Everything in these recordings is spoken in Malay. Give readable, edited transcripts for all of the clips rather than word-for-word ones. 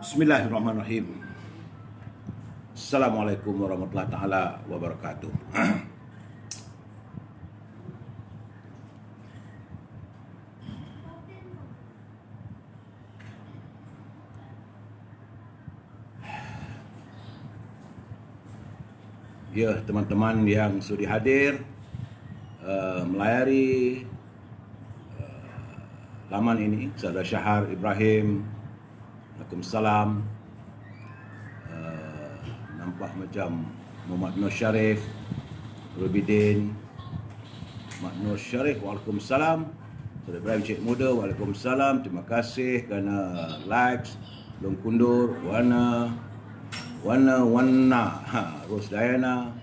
Bismillahirrahmanirrahim. Assalamualaikum warahmatullahi taala wabarakatuh. Ya, teman-teman yang sudi hadir melayari laman ini, Saudara Syahar Ibrahim. Waalaikumsalam. Nampak macam Muhammad Nur Syarif, Rubidin, Muhammad Nur Syarif, Waalaikumsalam. Saudara Ibrahim Cik Muda, Waalaikumsalam. Terima kasih kerana likes, belum kundur, warna Ros Diana.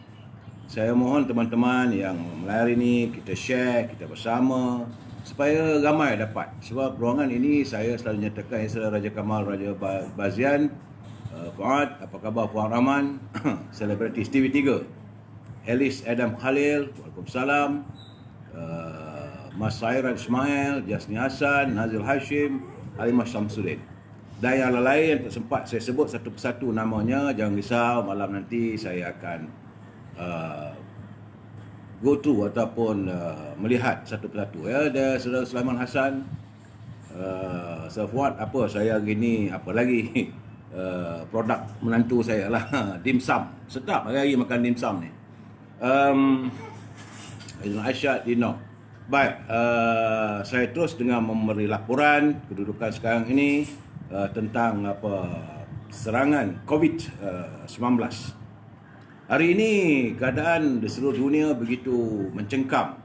Saya mohon teman-teman yang melayari ini, kita share, kita bersama supaya ramai dapat. Sebab ruangan ini saya selalu nyatakan saya Raja Kamal, Raja Bazian, Fuad, apa khabar Fuad Rahman, selebritis TV3, Elis Adam Khalil, Waalaikumsalam, Mas Sairat Ismail, Jasni Hassan, Nazil Hashim, Halimah Syamsuddin. Dan yang lain yang tak sempat saya sebut satu persatu namanya. Jangan risau, malam nanti saya akan go through ataupun melihat satu persatu. Ya, ada Saudara Sulaiman Hassan, Safuat, apa saya gini, apa lagi produk menantu saya lah, dimsum. Sedap hari-hari makan dimsum ni. Aisyah Dino. Baik, saya terus dengan memberi laporan kedudukan sekarang ini tentang serangan COVID-19. Hari ini keadaan di seluruh dunia begitu mencengkam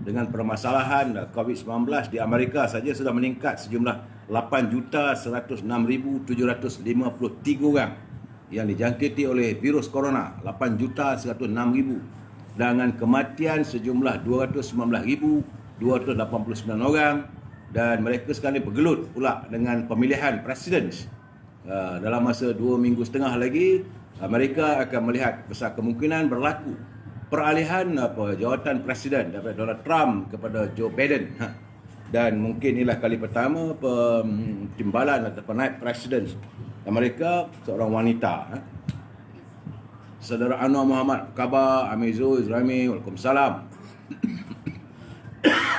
dengan permasalahan COVID-19. Di Amerika saja sudah meningkat sejumlah 8.106.753 orang yang dijangkiti oleh virus corona, 8.106.000, dengan kematian sejumlah 219.289 orang. Dan mereka sekarang bergelut pula dengan pemilihan presiden. Dalam masa 2 minggu setengah lagi, Amerika akan melihat besar kemungkinan berlaku peralihan jawatan presiden daripada Donald Trump kepada Joe Biden. Dan mungkin inilah kali pertama timbalan atau naib presiden Amerika seorang wanita. Saudara Anwar Muhammad, khabar? Amizu Izrami, Waalaikumsalam.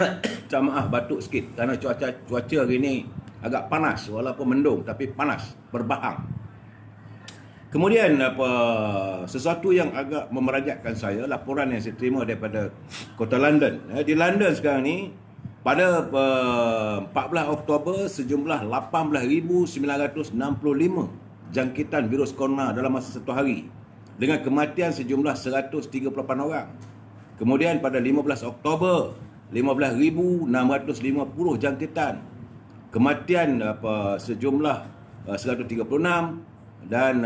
Minta maaf batuk sikit kerana cuaca hari ni agak panas, walaupun mendung tapi panas, berbahang. Kemudian sesuatu yang agak memerajatkan saya, laporan yang saya terima daripada kota London. Di London sekarang ni pada 14 Oktober sejumlah 18,965 jangkitan virus corona dalam masa satu hari, dengan kematian sejumlah 138 orang. Kemudian pada 15 Oktober 15,650 jangkitan, kematian sejumlah 136, dan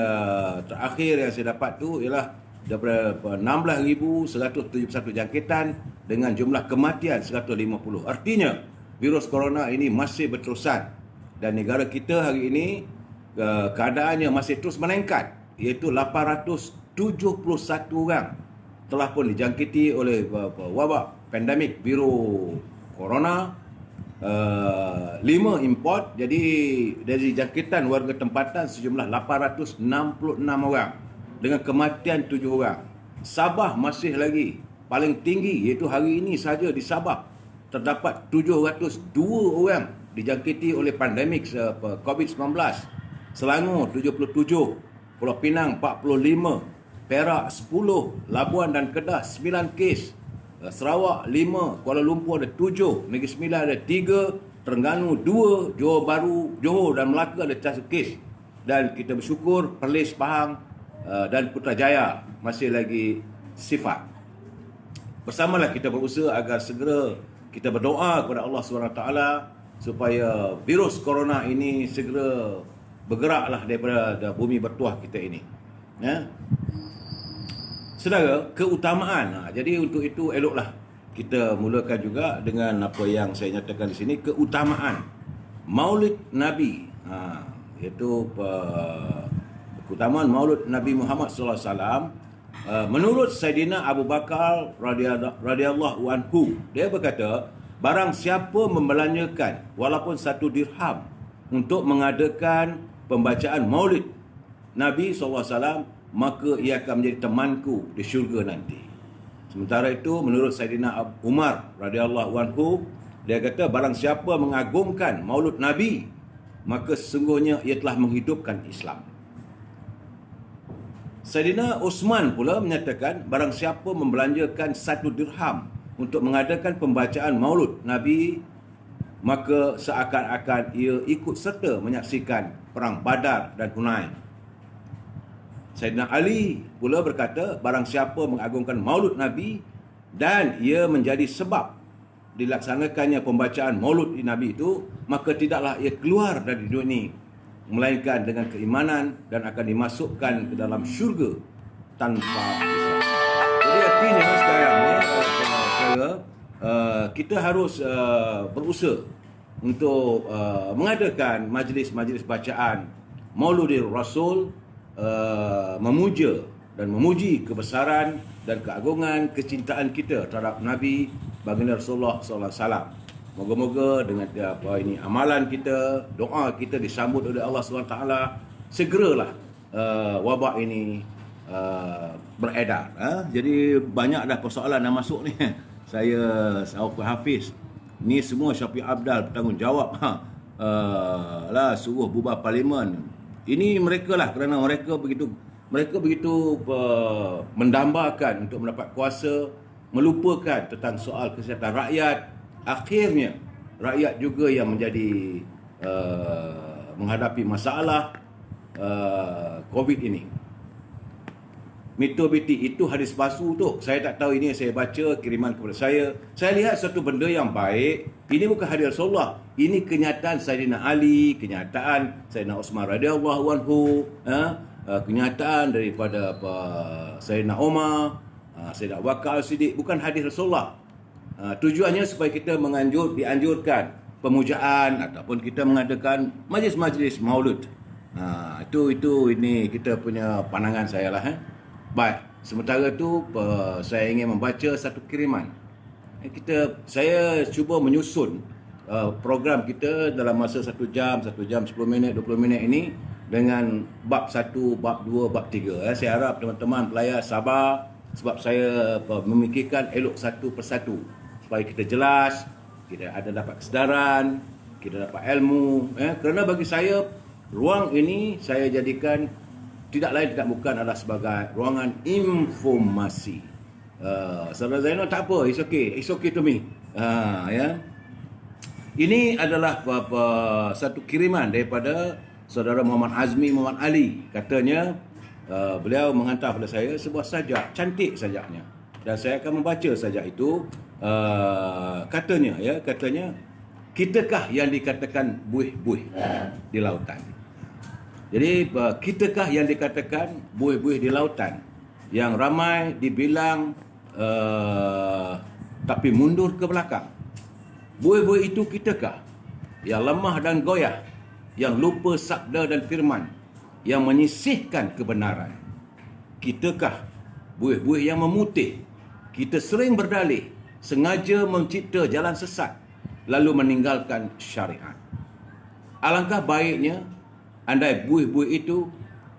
terakhir yang saya dapat tu ialah daripada 16,171 jangkitan dengan jumlah kematian 150. Artinya virus corona ini masih berterusan dan negara kita hari ini keadaannya masih terus meningkat, iaitu 871 orang telah pun dijangkiti oleh wabak pandemik virus corona. 5 import, jadi dari jangkitan warga tempatan sejumlah 866 orang dengan kematian 7 orang. Sabah masih lagi paling tinggi, iaitu hari ini saja di Sabah terdapat 702 orang dijangkiti oleh pandemik COVID-19. Selangor 77, Pulau Pinang 45, Perak 10, Labuan dan Kedah 9 kes, Sarawak 5, Kuala Lumpur ada 7, Negeri Sembilan ada 3, Terengganu 2, Johor Bahru, Johor dan Melaka ada 1 kes. Dan kita bersyukur Perlis, Pahang dan Putrajaya masih lagi sifat. Bersamalah kita berusaha agar segera kita berdoa kepada Allah SWT supaya virus corona ini segera bergeraklah daripada bumi bertuah kita ini. Ya. Saudara, keutamaan. Jadi untuk itu eloklah kita mulakan juga dengan apa yang saya nyatakan di sini, keutamaan Maulid Nabi. Iaitu keutamaan Maulid Nabi Muhammad sallallahu alaihi wasallam. Menurut Saidina Abu Bakar radhiyallahu anhu, dia berkata, barang siapa membelanjakan walaupun 1 dirham untuk mengadakan pembacaan maulid Nabi SAW, maka ia akan menjadi temanku di syurga nanti. Sementara itu, menurut Saidina Umar radhiyallahu anhu, dia kata barang siapa mengagungkan maulud Nabi, maka sesungguhnya ia telah menghidupkan Islam. Saidina Osman pula menyatakan barang siapa membelanjakan 1 dirham untuk mengadakan pembacaan maulud Nabi, maka seakan-akan ia ikut serta menyaksikan perang Badar dan Hunain. Saidina Ali pula berkata, barang siapa mengagungkan maulud Nabi dan ia menjadi sebab dilaksanakannya pembacaan maulud Nabi itu, maka tidaklah ia keluar dari dunia ini, melainkan dengan keimanan dan akan dimasukkan ke dalam syurga tanpa hisab. Jadi artinya sekarang ni, kita harus berusaha untuk mengadakan majlis-majlis bacaan Mauludir Rasul, memuja dan memuji kebesaran dan keagungan kecintaan kita terhadap Nabi baginda Rasulullah sallallahu alaihi wasallam. Moga-moga dengan amalan kita, doa kita disambut oleh Allah SWT, segeralah wabak ini beredar. Jadi banyak dah persoalan dah masuk ni. Saya Sauful Hafiz, ni semua Syafiq Abdal bertanggungjawab. Lah suruh bubar parlimen. Ini mereka lah, kerana mereka begitu mendambakan untuk mendapat kuasa, melupakan tentang soal kesihatan rakyat. Akhirnya rakyat juga yang menjadi menghadapi masalah COVID ini. Mitobiti itu hadis palsu tu. Saya tak tahu, ini saya baca kiriman kepada saya. Saya lihat satu benda yang baik. Ini bukan hadis Rasulullah. Ini kenyataan Saidina Ali, kenyataan Saidina Utsman radhiyallahu anhu, kenyataan daripada Saidina Umar, Saidina Abu Bakar As-Siddiq, bukan hadis Rasulullah. Tujuannya supaya kita dianjurkan pemujaan ataupun kita mengadakan majlis-majlis maulud. Ini kita punya pandangan saya lah. Baik, sementara tu saya ingin membaca satu kiriman. Saya cuba menyusun program kita dalam masa 1 jam 10 minit, 20 minit ini dengan bab 1, bab 2, bab 3. Saya harap teman-teman pelayar sabar, sebab saya memikirkan elok satu persatu supaya kita jelas, kita ada dapat kesedaran, kita dapat ilmu. Kerana bagi saya, ruang ini saya jadikan tidak lain tidak bukan adalah sebagai ruangan informasi. Saudara Zainal, tak apa, it's okay to me. Ini adalah satu kiriman daripada saudara Muhammad Azmi Muhammad Ali. Katanya beliau menghantar kepada saya sebuah sajak, cantik sajaknya, dan saya akan membaca sajak itu. Katanya, kitakah yang dikatakan buih-buih di lautan? Jadi kitakah yang dikatakan buih-buih di lautan, yang ramai dibilang tapi mundur ke belakang? Buih-buih itu kitakah yang lemah dan goyah, yang lupa sabda dan firman, yang menyisihkan kebenaran? Kitakah buih-buih yang memutih, kita sering berdalih, sengaja mencipta jalan sesat lalu meninggalkan syariat? Alangkah baiknya andai buih-buih itu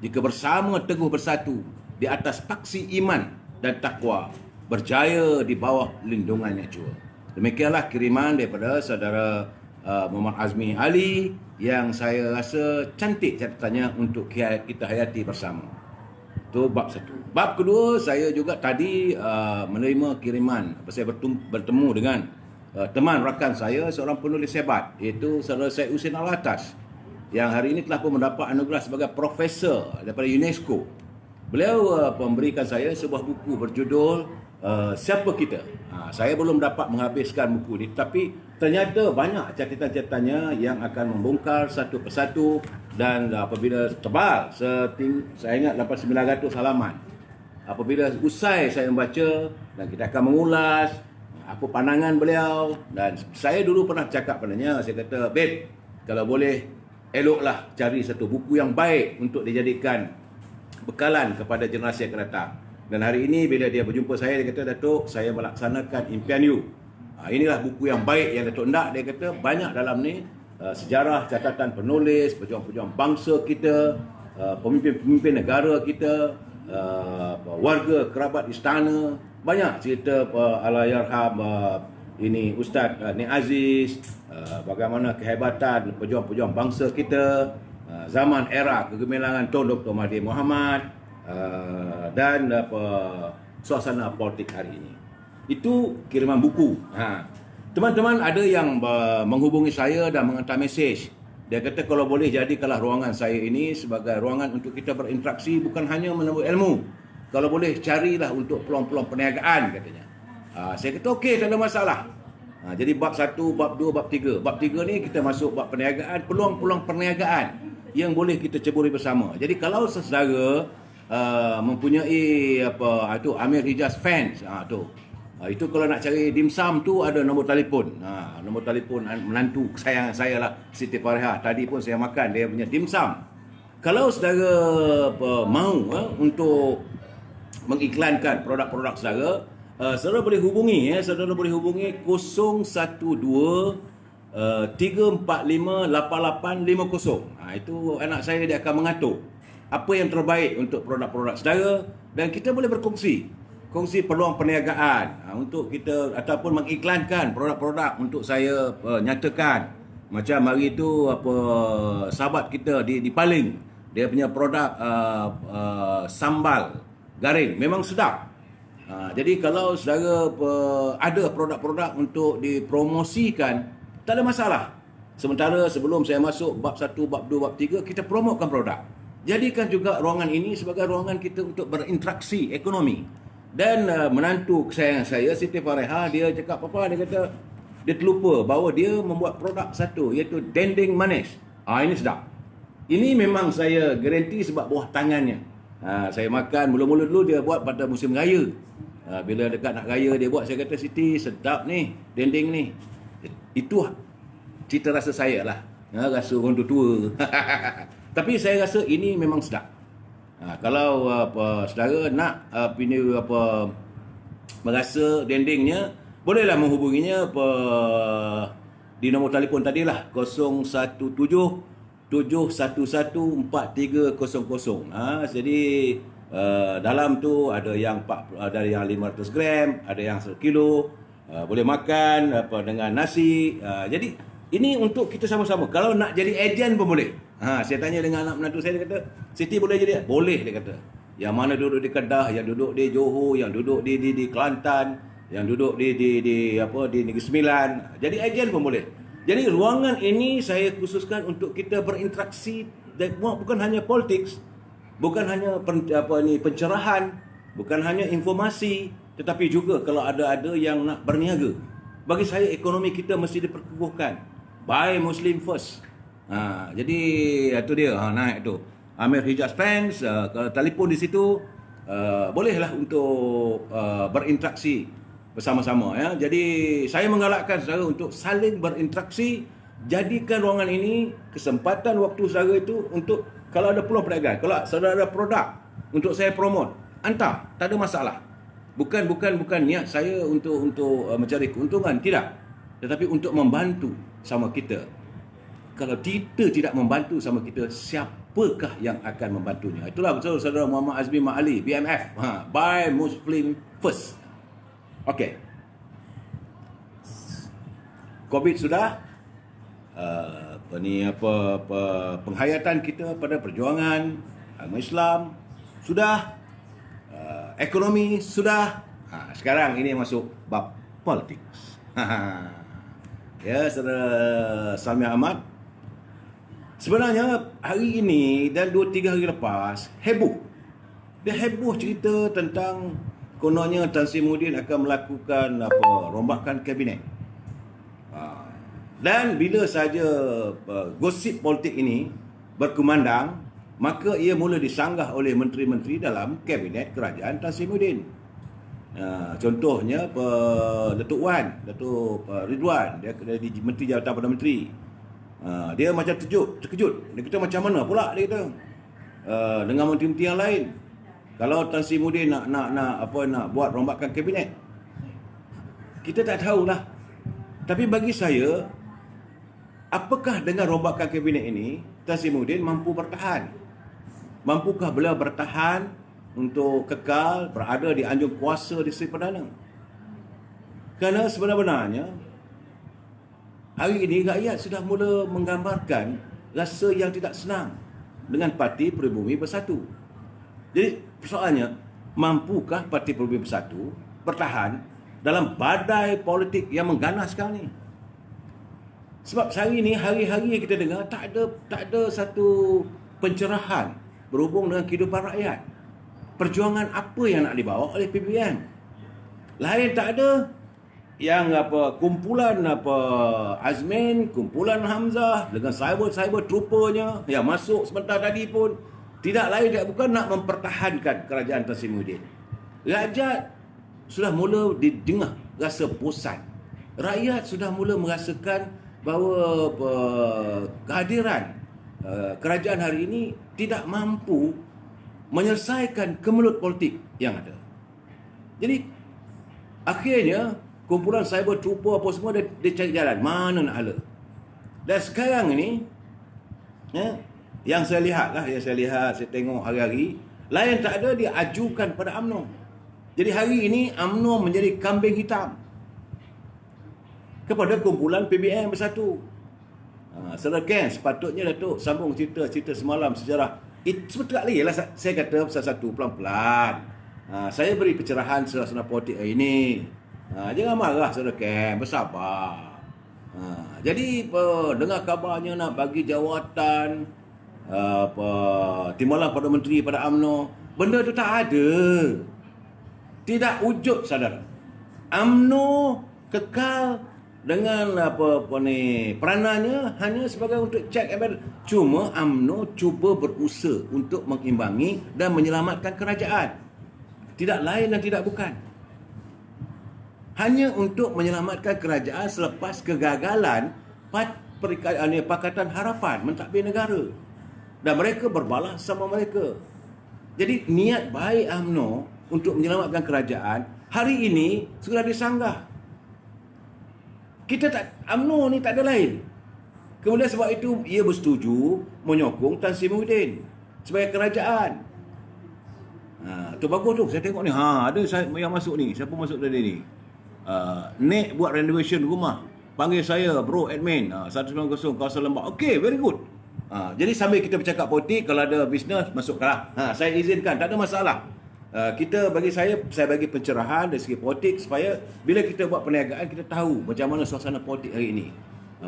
jika bersama teguh bersatu di atas paksi iman dan takwa, berjaya di bawah lindungannya jua. Demikianlah kiriman daripada saudara Muhammad Azmi Ali yang saya rasa cantik catatannya untuk kita hayati bersama. Itu bab 1. Bab kedua, saya juga tadi menerima kiriman. Saya bertemu dengan teman rakan saya, seorang penulis hebat, iaitu saudara Syed Husin Alatas, yang hari ini telah pun mendapat anugerah sebagai profesor daripada UNESCO. Beliau memberikan saya sebuah buku berjudul Siapa Kita. Saya belum dapat menghabiskan buku ini, tapi ternyata banyak catatan-catatannya yang akan membongkar satu persatu, dan apabila tebal, saya ingat 800-900 halaman. Apabila usai saya membaca, dan kita akan mengulas apa pandangan beliau, dan saya dulu pernah cakap padanya, saya kata, babe, kalau boleh eloklah cari satu buku yang baik untuk dijadikan bekalan kepada generasi yang akan datang. Dan hari ini bila dia berjumpa saya, dia kata, Datuk, saya melaksanakan impian you. Inilah buku yang baik yang Datuk nak. Dia kata banyak dalam ni sejarah, catatan penulis, pejuang-pejuang bangsa kita, pemimpin-pemimpin negara kita, warga kerabat istana, banyak cerita Allahyarham ini Ustaz Nik Aziz, bagaimana kehebatan pejuang-pejuang bangsa kita, zaman era kegemilangan Tun Dr. Mahathir Mohamad, dan suasana politik hari ini. Itu kiriman buku. Teman-teman ada yang menghubungi saya dan menghantar mesej. Dia kata kalau boleh jadikanlah ruangan saya ini sebagai ruangan untuk kita berinteraksi, bukan hanya menuntut ilmu. Kalau boleh carilah untuk peluang-peluang perniagaan, katanya. Saya kata okey, tak ada masalah. Jadi bab 1, bab 2, bab 3. Bab 3 ni kita masuk bab perniagaan, peluang-peluang perniagaan yang boleh kita ceburi bersama. Jadi kalau saudara mempunyai Amir Hijaz fans, itu kalau nak cari dimsum tu ada nombor telefon. Nombor telefon menantu kesayangan saya lah, Siti Farihah. Tadi pun saya makan dia punya dimsum. Kalau saudara mahu untuk mengiklankan produk-produk saudara, saudara boleh hubungi saudara boleh hubungi 012 345 8850. Itu anak saya, dia akan mengatur apa yang terbaik untuk produk-produk saudara, dan kita boleh kongsi peluang perniagaan untuk kita, ataupun mengiklankan produk-produk untuk saya nyatakan. Macam hari tu sahabat kita di Paling, dia punya produk sambal garing memang sedap. Jadi kalau saudara ada produk-produk untuk dipromosikan, tak ada masalah. Sementara sebelum saya masuk bab 1, bab 2, bab 3, kita promokan produk. Jadikan juga ruangan ini sebagai ruangan kita untuk berinteraksi ekonomi. Dan menantu kesayangan saya, Siti Farihah, dia cakap apa? Dia kata dia terlupa bahawa dia membuat produk satu, iaitu dendeng manis. Ini sedap. Ini memang saya garanti sebab buah tangannya. Saya makan mula-mula dulu dia buat pada musim raya. Bila dekat nak raya dia buat, saya kata Siti, sedap ni dendeng ni. Itu cita rasa saya lah. Rasa orang tua. Tapi saya rasa ini memang sedap. Kalau saudara nak merasa dendengnya, bolehlah menghubunginya di nombor telefon tadilah, 017 711 4300. Jadi dalam tu ada yang dari yang 500 gram, ada yang 1 kilo, boleh makan dengan nasi. Jadi ini untuk kita sama-sama. Kalau nak jadi ejen pun boleh. Saya tanya dengan anak menantu saya, dia kata, Siti boleh jadi? Boleh, dia kata. Yang mana duduk di Kedah, yang duduk di Johor, yang duduk di Kelantan, yang duduk di Negeri Sembilan. Jadi ejen pun boleh. Jadi ruangan ini saya khususkan untuk kita berinteraksi, dan bukan hanya politik, bukan hanya pencerahan, bukan hanya informasi, tetapi juga kalau ada yang nak berniaga. Bagi saya ekonomi kita mesti diperkukuhkan. Buy Muslim first. Jadi itu dia naik tu. Amir Hijaz fans, kalau telefon di situ, bolehlah untuk berinteraksi bersama-sama ya. Jadi saya menggalakkan saudara untuk saling berinteraksi. Jadikan ruangan ini kesempatan waktu saudara itu untuk, kalau ada peluang perniagaan, kalau saudara ada produk untuk saya promote, hantar, tak ada masalah. Bukan niat saya untuk mencari keuntungan, tidak. Tetapi untuk membantu sama kita. Kalau kita tidak membantu sama kita, siapakah yang akan membantunya? Itulah betul saudara Muhammad Azmi Mak Ali, BMF. Buy Muslim first. Okey. COVID sudah. Penghayatan kita pada perjuangan agama Islam sudah. Ekonomi sudah. Sekarang ini masuk bab politik. Ya, saudara Salmi Ahmad. Sebenarnya hari ini dan 2-3 hari lepas heboh. Dia heboh cerita tentang kononnya Tan Sri Muhyiddin akan melakukan rombakan kabinet. Dan bila saja gosip politik ini berkumandang, maka ia mula disanggah oleh menteri-menteri dalam kabinet kerajaan Tan Sri Muhyiddin. Contohnya Datuk Wan, Datuk Ridwan, dia jadi Menteri Jabatan Perdana Menteri. Dia macam terkejut. Dia kata macam mana pula, dia kata dengan menteri-menteri yang lain. Kalau Tan Sri Muhyiddin nak buat rombakan kabinet, kita tak tahulah. Tapi bagi saya, apakah dengan rombakan kabinet ini Tan Sri Muhyiddin mampu bertahan? Mampukah beliau bertahan untuk kekal berada di anjung kuasa di Seri Perdana? Kerana sebenarnya hari ini rakyat sudah mula menggambarkan rasa yang tidak senang dengan Parti Peribumi Bersatu. Jadi persoalannya, mampukah Parti Peribumi Bersatu bertahan dalam badai politik yang mengganas sekarang ni? Sebab hari ini, hari-hari kita dengar tak ada satu pencerahan berhubung dengan kehidupan rakyat. Perjuangan apa yang nak dibawa oleh PBM? Lain tak ada. Yang kumpulan Azmin, kumpulan Hamzah dengan cyber troopers-nya yang masuk sebentar tadi pun tidak lain tidak bukan nak mempertahankan kerajaan Tan Sri Muhyiddin. Rakyat sudah mula didengar rasa bosan. Rakyat sudah mula merasakan bahawa kehadiran kerajaan hari ini tidak mampu menyelesaikan kemelut politik yang ada. Jadi akhirnya kumpulan cyber trooper apa semua dia cari jalan mana nak hala. Dan sekarang ini yang saya lihat, saya tengok hari-hari, lain tak ada dia ajukan pada UMNO. Jadi hari ini UMNO menjadi kambing hitam kepada kumpulan PBM Bersatu. Saudara Ken, sepatutnya Datuk sambung cerita semalam sejarah. Sebetulnya lagi lah saya kata pasal satu pelan-pelan. Saya beri pencerahan serah-serah politik hari ini. Jangan marah Saudara Ken, bersabar. Jadi dengar kabarnya nak bagi jawatan timbalan pada menteri pada UMNO, benda tu tak ada. Tidak wujud, saudara. UMNO kekal dengan peranannya hanya sebagai untuk check and balance. Cuma UMNO cuba berusaha untuk mengimbangi dan menyelamatkan kerajaan. Tidak lain dan tidak bukan. Hanya untuk menyelamatkan kerajaan selepas kegagalan Pakatan Harapan mentadbir negara. Dan mereka berbalas sama mereka. Jadi niat baik UMNO untuk menyelamatkan kerajaan hari ini sudah disanggah. UMNO ni tak ada lain. Kemudian sebab itu ia bersetuju menyokong Tan Sri Muhyiddin sebagai kerajaan. Tu bagus tu. Saya tengok ni. Ada yang masuk ni. Siapa masuk dari ni? Nek buat renovation rumah. Panggil saya bro admin 190 kawasan Lembah. Okay, very good. Jadi sambil kita bercakap politik, kalau ada bisnes masukkanlah. Saya izinkan, tak ada masalah. Bagi saya bagi pencerahan dari segi politik supaya bila kita buat perniagaan kita tahu macam mana suasana politik hari ini.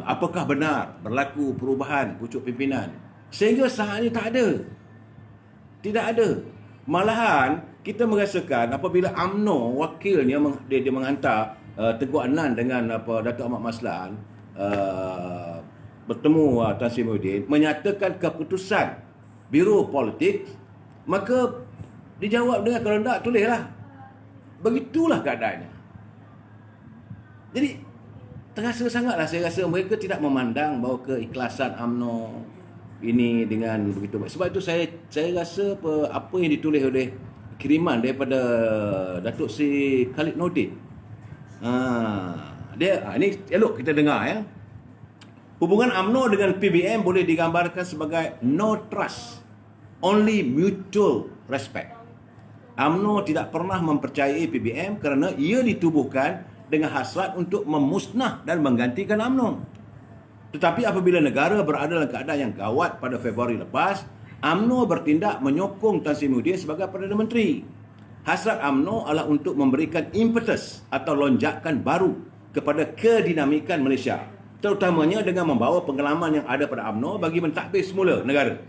Apakah benar berlaku perubahan pucuk pimpinan? Sehingga saat ini tak ada. Tidak ada. Malahan kita merasakan apabila UMNO wakilnya dia menghantar Tengku Adnan dengan Datuk Ahmad Maslan bertemu Tan Sri Muhyiddin menyatakan keputusan Biro Politik, maka dijawab dengan kalau tak tulislah. Begitulah keadaannya. Jadi terasa sangatlah, saya rasa mereka tidak memandang bahawa keikhlasan UMNO ini dengan begitu baik. Sebab itu saya rasa apa yang ditulis oleh kiriman daripada Datuk Seri Khalid Nordin. Ini elok kita dengar ya. Hubungan UMNO dengan PBM boleh digambarkan sebagai no trust, only mutual respect. UMNO tidak pernah mempercayai PBM kerana ia ditubuhkan dengan hasrat untuk memusnah dan menggantikan UMNO. Tetapi apabila negara berada dalam keadaan yang gawat pada Februari lepas, UMNO bertindak menyokong Tan Sri Muhyiddin sebagai Perdana Menteri. Hasrat UMNO adalah untuk memberikan impetus atau lonjakan baru kepada kedinamikan Malaysia, terutamanya dengan membawa pengalaman yang ada pada UMNO bagi mentadbir semula negara.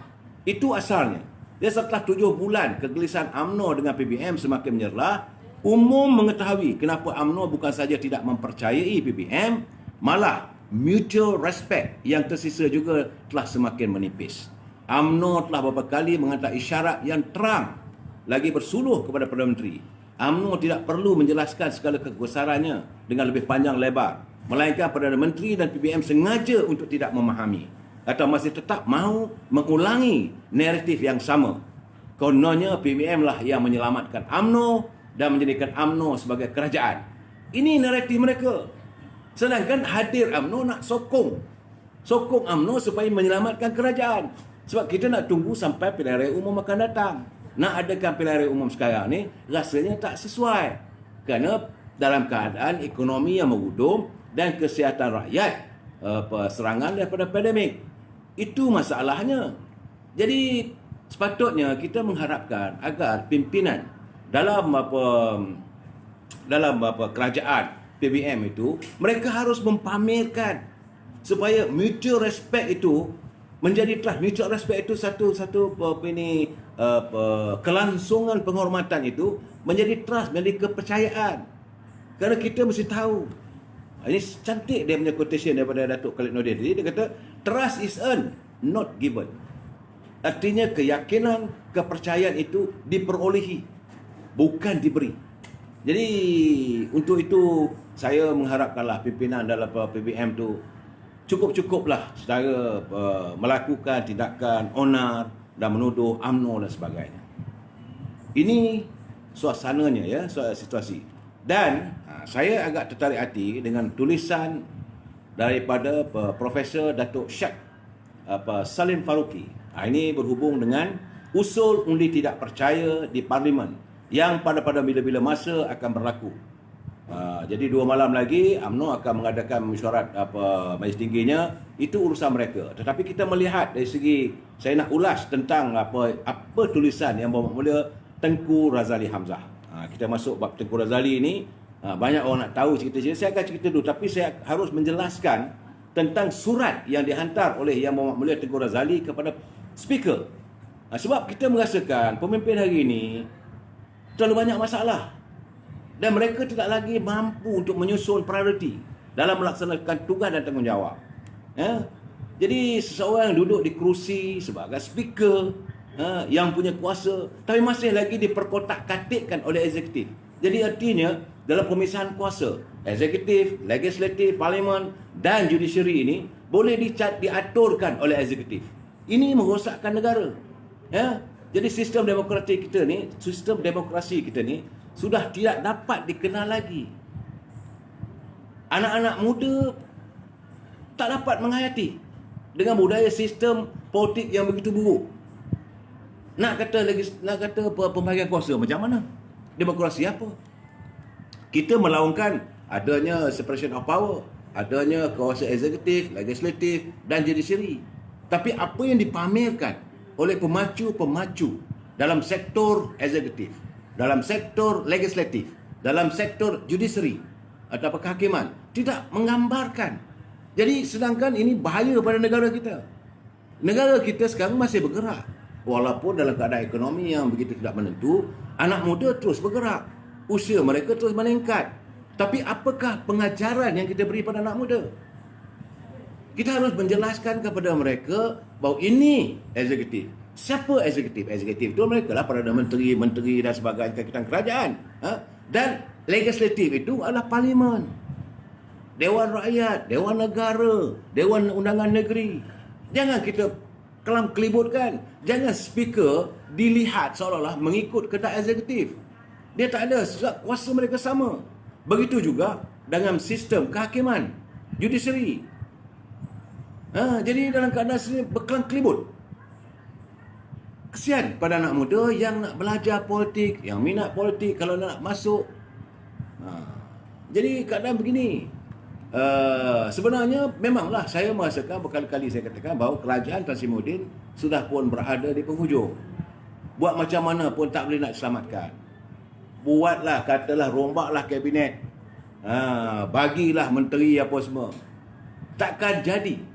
Itu asalnya. Dan setelah 7 bulan kegelisahan UMNO dengan PBM semakin menyerlah, umum mengetahui kenapa UMNO bukan saja tidak mempercayai PBM, malah mutual respect yang tersisa juga telah semakin menipis. UMNO telah beberapa kali menghantar isyarat yang terang lagi bersuluh kepada Perdana Menteri. UMNO tidak perlu menjelaskan segala kegusarannya dengan lebih panjang lebar, melainkan Perdana Menteri dan PBM sengaja untuk tidak memahami atau masih tetap mahu mengulangi naratif yang sama. Kononnya PBM lah yang menyelamatkan UMNO dan menjadikan UMNO sebagai kerajaan. Ini naratif mereka. Sedangkan hadir UMNO nak sokong Sokong UMNO supaya menyelamatkan kerajaan. Sebab kita nak tunggu sampai pilihan raya umum akan datang. Nak adakan pilihan raya umum sekarang ni rasanya tak sesuai. Kerana dalam keadaan ekonomi yang mengudum dan kesihatan rakyat serangan daripada pandemik. Itu masalahnya. Jadi sepatutnya kita mengharapkan agar pimpinan dalam kerajaan PBM itu mereka harus mempamerkan supaya mutual respect itu menjadi trust. Mutual respect itu satu kelangsungan penghormatan itu menjadi trust, menjadi kepercayaan. Kerana kita mesti tahu. Ini cantik dia punya quotation daripada Datuk Khalid Nordin. Dia kata, trust is earned, not given. Artinya keyakinan, kepercayaan itu diperolehi, bukan diberi. Jadi untuk itu saya mengharapkanlah pimpinan dalam PBM tu cukup-cukuplah secara melakukan tindakan onar dan menuduh UMNO dan sebagainya. Ini suasananya ya, situasi. Dan saya agak tertarik hati dengan tulisan daripada Profesor Datuk Syed Salim Faruqi. Ini berhubung dengan usul undi tidak percaya di Parlimen yang pada bila-bila masa akan berlaku. Jadi 2 malam lagi UMNO akan mengadakan mesyuarat majlis tingginya. Itu urusan mereka. Tetapi kita melihat dari segi, saya nak ulas tentang apa tulisan yang bermula Tengku Razali Hamzah. Kita masuk bab Tengku Razali ini, banyak orang nak tahu cerita-cerita. Saya akan cerita dulu, tapi saya harus menjelaskan tentang surat yang dihantar oleh Yang Berhormat Mulia Tengku Razali kepada speaker. Sebab kita merasakan pemimpin hari ini terlalu banyak masalah dan mereka tidak lagi mampu untuk menyusun prioriti dalam melaksanakan tugas dan tanggungjawab. Jadi seseorang yang duduk di kerusi sebagai speaker yang punya kuasa tapi masih lagi diperkotak-katikkan oleh eksekutif. Jadi artinya dalam pemisahan kuasa eksekutif, legislatif, parlimen dan judiciary ini boleh diaturkan oleh eksekutif. Ini merosakkan negara. Jadi sistem demokrasi kita ni sudah tidak dapat dikenal lagi. Anak-anak muda tak dapat menghayati dengan budaya sistem politik yang begitu buruk. Nak kata pembahagian kuasa macam mana? Demokrasi apa? Kita melaungkan adanya separation of power, adanya kuasa eksekutif, legislatif dan judiciary. Tapi apa yang dipamerkan oleh pemacu-pemacu dalam sektor eksekutif, dalam sektor legislatif, dalam sektor judiciary atau kehakiman tidak menggambarkan. Jadi sedangkan ini bahaya pada negara kita. Negara kita sekarang masih bergerak. Walaupun dalam keadaan ekonomi yang begitu tidak menentu, anak muda terus bergerak. Usia mereka terus meningkat. Tapi apakah pengajaran yang kita beri pada anak muda? Kita harus menjelaskan kepada mereka bahawa ini eksekutif. Siapa eksekutif? Eksekutif itu mereka lah Perdana Menteri, Menteri dan sebagainya kaitan kerajaan. Dan legislatif itu adalah Parlimen, Dewan Rakyat, Dewan Negara, Dewan Undangan Negeri. Jangan kita kelibutkan. Jangan speaker dilihat seolah-olah mengikut kehendak eksekutif. Dia tak ada, sebab kuasa mereka sama. Begitu juga dengan sistem kehakiman, judiciary. Jadi dalam keadaan sini berkelang-kelibut. Kesian pada anak muda yang nak belajar politik, yang minat politik kalau nak masuk. Jadi keadaan begini. Sebenarnya memanglah saya merasakan berkali-kali saya katakan bahawa kerajaan Tan Sri Muhyiddin sudah pun berada di penghujung. Buat macam mana pun tak boleh nak selamatkan. Buatlah, katalah rombaklah kabinet. Bagilah menteri apa semua. Takkan jadi.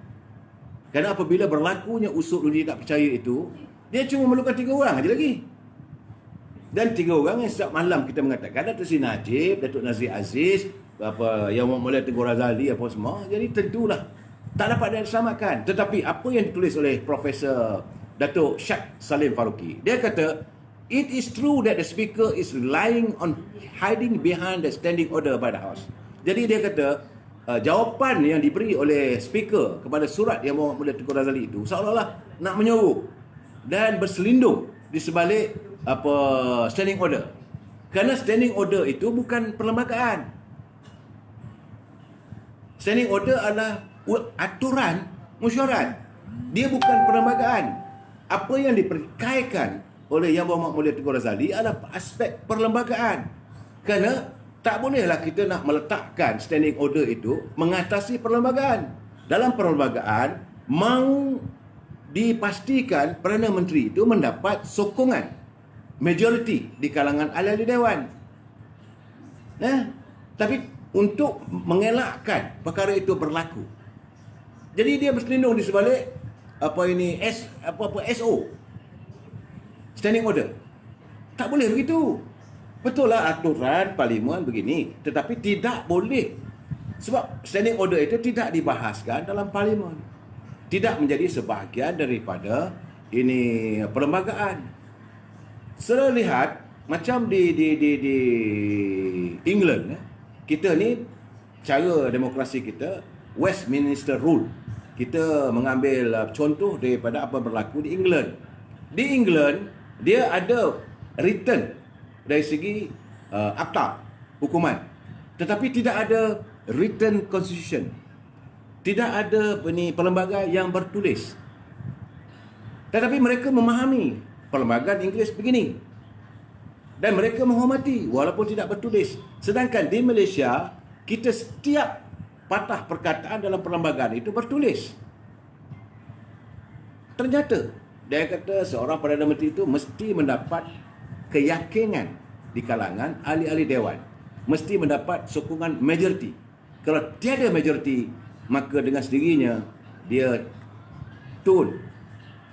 Kerana apabila berlakunya usul undi tak percaya itu, dia cuma memerlukan 3 orang aja lagi. Dan 3 orang yang setiap malam kita mengatakan Datuk Seri Najib, Datuk Nazir Aziz, Yang Mulia Tengku Razali apa semua. Jadi tentulah tak dapat diselamatkan. Tetapi apa yang ditulis oleh Profesor Datuk Syed Salim Faruqi, dia kata it is true that the speaker is relying on hiding behind the standing order by the House. Jadi dia kata jawapan yang diberi oleh speaker kepada surat Yang Mulia Tengku Razali itu seolah-olah nak menyorok dan berselindung di sebalik standing order. Kerana standing order itu bukan perlembagaan. Standing order adalah aturan mesyuarat. Dia bukan perlembagaan. Apa yang diperkaikan oleh Yang Berhormat Mulia Tengku Razali adalah aspek perlembagaan. Kerana tak bolehlah kita nak meletakkan standing order itu mengatasi perlembagaan. Dalam perlembagaan, mahu dipastikan Perdana Menteri itu mendapat sokongan majoriti di kalangan ahli-ahli Dewan. Tapi untuk mengelakkan perkara itu berlaku, jadi dia berselindung di sebalik SO, standing order. Tak boleh begitu. Betul lah aturan parlimen begini, tetapi tidak boleh, sebab standing order itu tidak dibahaskan dalam parlimen, tidak menjadi sebahagian daripada ini perlembagaan. Saya lihat macam di England, kita ni cara demokrasi kita Westminster Rule. Kita mengambil contoh daripada apa berlaku di England. Di England dia ada written dari segi akta hukuman, tetapi tidak ada written constitution. Tidak ada perlembagaan yang bertulis. Tetapi mereka memahami perlembagaan Inggeris begini, dan mereka menghormati walaupun tidak bertulis. Sedangkan di Malaysia, kita setiap patah perkataan dalam perlembagaan itu bertulis. Ternyata dia kata seorang Perdana Menteri itu mesti mendapat keyakinan di kalangan ahli-ahli Dewan, mesti mendapat sokongan majoriti. Kalau tiada majoriti, maka dengan sendirinya dia turun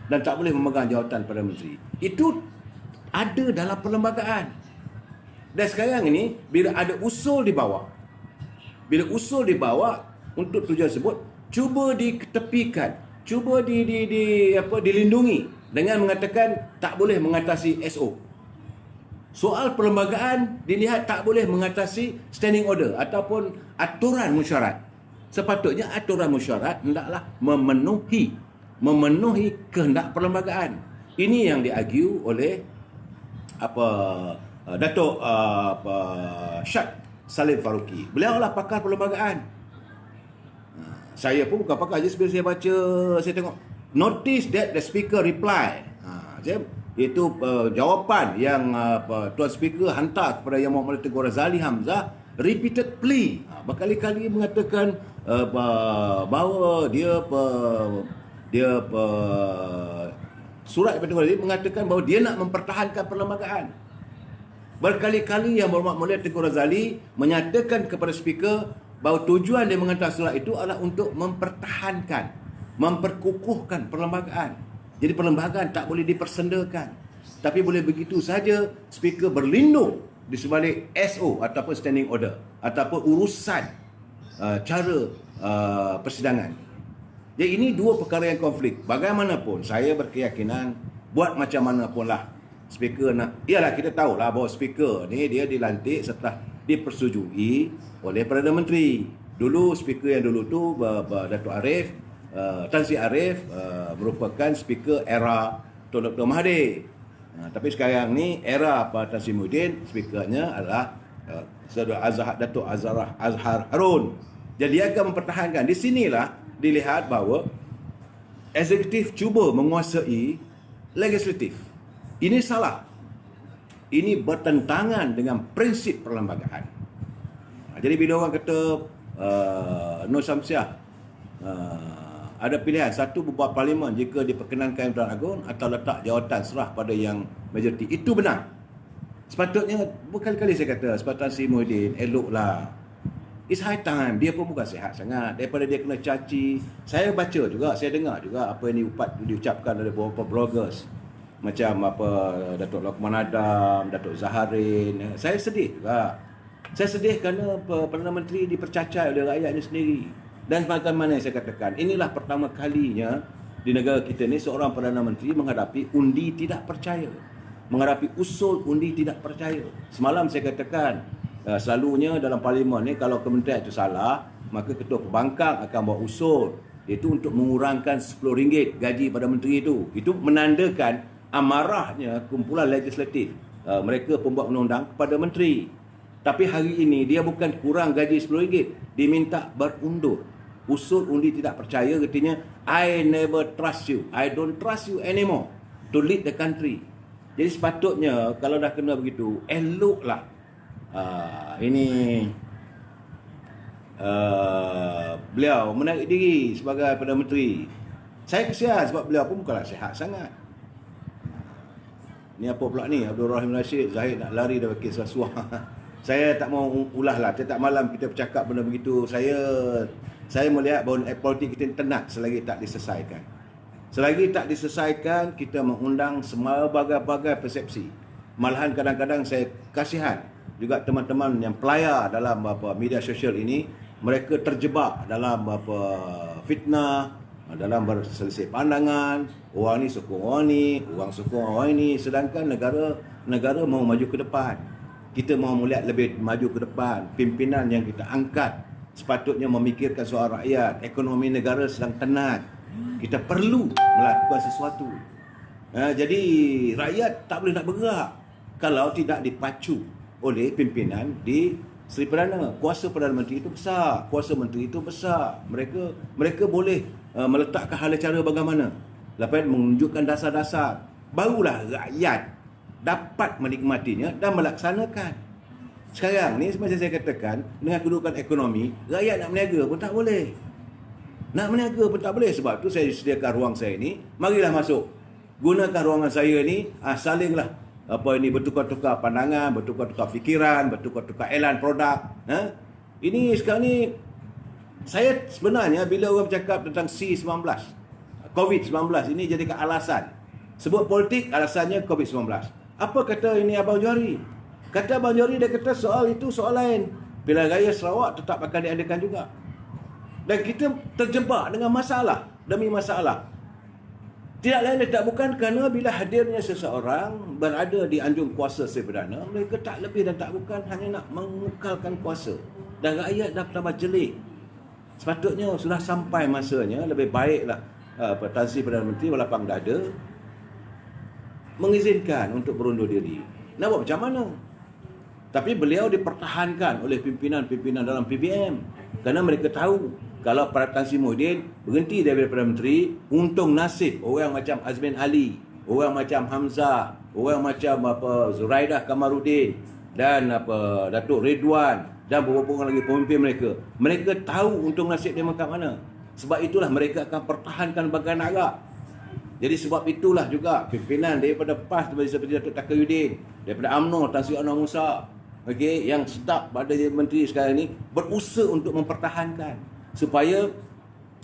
dan tak boleh memegang jawatan Perdana Menteri. Itu ada dalam perlembagaan. Dan sekarang ini bila ada usul dibawa, untuk tujuan tersebut, cuba diketepikan, cuba dilindungi dengan mengatakan tak boleh mengatasi SO. Soal perlembagaan dilihat tak boleh mengatasi standing order ataupun aturan mesyuarat. Sepatutnya aturan mesyuarat hendaklah memenuhi kehendak perlembagaan. Ini yang diargue oleh Datuk Syed Salim Faruqi. Beliau adalah pakar perlembagaan. Saya pun bukan pakar, je bila saya baca, saya tengok notice that the speaker reply. Itu jawapan yang Tuan Speaker hantar kepada Yang Berhormat Tengku Razali Hamzah, repeated plea, berkali-kali mengatakan bahawa surat daripada Tengku Razali mengatakan bahawa dia nak mempertahankan perlembagaan. Berkali-kali Yang Berhormat Mulia Tengku Razali menyatakan kepada Speaker bahawa tujuan dia menghantar surat itu adalah untuk mempertahankan, memperkukuhkan perlembagaan. Jadi perlembagaan tak boleh dipersendakan. Tapi boleh begitu saja Speaker berlindung di sebalik SO ataupun standing order ataupun urusan cara persidangan. Jadi ini dua perkara yang konflik. Bagaimanapun saya berkeyakinan buat macam mana pun lah Speaker nak, ialah kita tahulah bahawa Speaker ni dia dilantik setelah dipersetujui oleh Perdana Menteri. Dulu Speaker yang dulu tu Datuk Arif, Tan Sri Arif, merupakan Speaker era Tun Dr. Mahathir. Tapi sekarang ni era Tan Sri Muhyiddin, Speakernya adalah Datuk Azhar Harun. Jadi dia akan mempertahankan. Di sinilah dilihat bahawa eksekutif cuba menguasai legislatif. Ini salah. Ini bertentangan dengan prinsip perlembagaan. Jadi bila orang kata Nur Syamsiah ada pilihan, satu berbuat parlimen jika diperkenankan Tuan Agong atau letak jawatan serah pada yang majoriti. Itu benar. Sepatutnya, berkali-kali saya kata, sepatutnya si Muhyiddin eloklah. It's high time. Dia pun bukan sihat sangat. Daripada dia kena caci. Saya baca juga, saya dengar juga apa yang diucapkan oleh beberapa bloggers. Macam Datuk Lokman Adam, Datuk Zaharin. Saya sedih juga. Saya sedih kerana Perdana Menteri dipercacai oleh rakyatnya sendiri. Dan sebagaimana yang saya katakan, inilah pertama kalinya di negara kita ni seorang Perdana Menteri menghadapi undi tidak percaya. Menghadapi usul undi tidak percaya. Semalam saya katakan, selalunya dalam parlimen ni kalau kementerian itu salah, maka ketua pembangkang akan buat usul. Itu untuk mengurangkan RM10 gaji pada menteri itu. Itu menandakan amarahnya kumpulan legislatif, mereka pembuat undang-undang kepada menteri. Tapi hari ini dia bukan kurang gaji RM10, dia minta berundur Usul undi tidak percaya artinya I never trust you. I don't trust you anymore to lead the country. Jadi sepatutnya kalau dah kena begitu, eloklah ini beliau menarik diri sebagai Perdana Menteri. Saya kesian sebab beliau pun bukanlah sihat sangat. Ni apa pula ni, Abdul Rahim Rashid, Zahid nak lari dah pakai sesuah. Saya tak mau ulah lah, tiap malam kita bercakap benda begitu. Saya melihat bahawa politik kita tenat selagi tak diselesaikan. Selagi tak diselesaikan, kita mengundang berbagai persepsi. Malahan kadang-kadang saya kasihan juga teman-teman yang pelayar dalam media sosial ini, mereka terjebak dalam fitnah, dalam berselisih pandangan, orang ni sokong orang ni, orang sokong orang ini, sedangkan negara mau maju ke depan. Kita mau melihat lebih maju ke depan. Pimpinan yang kita angkat sepatutnya memikirkan soal rakyat. Ekonomi negara sedang tenat. Kita perlu melakukan sesuatu. Jadi rakyat tak boleh nak bergerak kalau tidak dipacu oleh pimpinan di Seri Perdana. Kuasa Perdana Menteri itu besar, kuasa Menteri itu besar. Mereka boleh meletakkan hala cara bagaimana. Lepas menunjukkan dasar-dasar, barulah rakyat dapat menikmatinya dan melaksanakan. Sekarang ni macam saya katakan, dengan kedudukan ekonomi, rakyat nak berniaga pun tak boleh. Nak berniaga pun tak boleh. Sebab tu saya sediakan ruang saya ni, marilah masuk. Gunakan ruangan saya ni, salinglah bertukar-tukar pandangan, bertukar-tukar fikiran, bertukar-tukar elan produk. Ini sekarang ni, saya sebenarnya bila orang bercakap tentang C19, COVID-19 ini jadikan alasan. Sebut politik, alasannya COVID-19. Apa kata ini Abang Johari? Kata Abang Johari, dia kata soal itu soal lain. Pilihan raya Sarawak tetap akan diadakan juga. Dan kita terjebak dengan masalah demi masalah. Tidak lain dan tak bukan kerana bila hadirnya seseorang berada di anjung kuasa Seri Perdana, mereka tak lebih dan tak bukan hanya nak mengekalkan kuasa. Dan rakyat dah tambah jelik. Sepatutnya sudah sampai masanya, lebih baiklah Tan Sri Perdana Menteri walaupun dah ada, mengizinkan untuk berundur diri. Nak buat macam mana? Tapi beliau dipertahankan oleh pimpinan-pimpinan dalam PBM. Kerana mereka tahu kalau Tan Sri Muhyiddin berhenti daripada Perdana Menteri, untung nasib orang macam Azmin Ali, orang macam Hamzah, orang macam Zuraidah Kamaruddin dan Datuk Ridwan dan beberapa orang lagi pemimpin mereka. Mereka tahu untung nasib dia macam mana. Sebab itulah mereka akan pertahankan bagai naga. Jadi sebab itulah juga pimpinan daripada PAS seperti Datuk Taqiyuddin, daripada UMNO Tan Sri Anwar Musa, yang staf pada menteri sekarang ini berusaha untuk mempertahankan supaya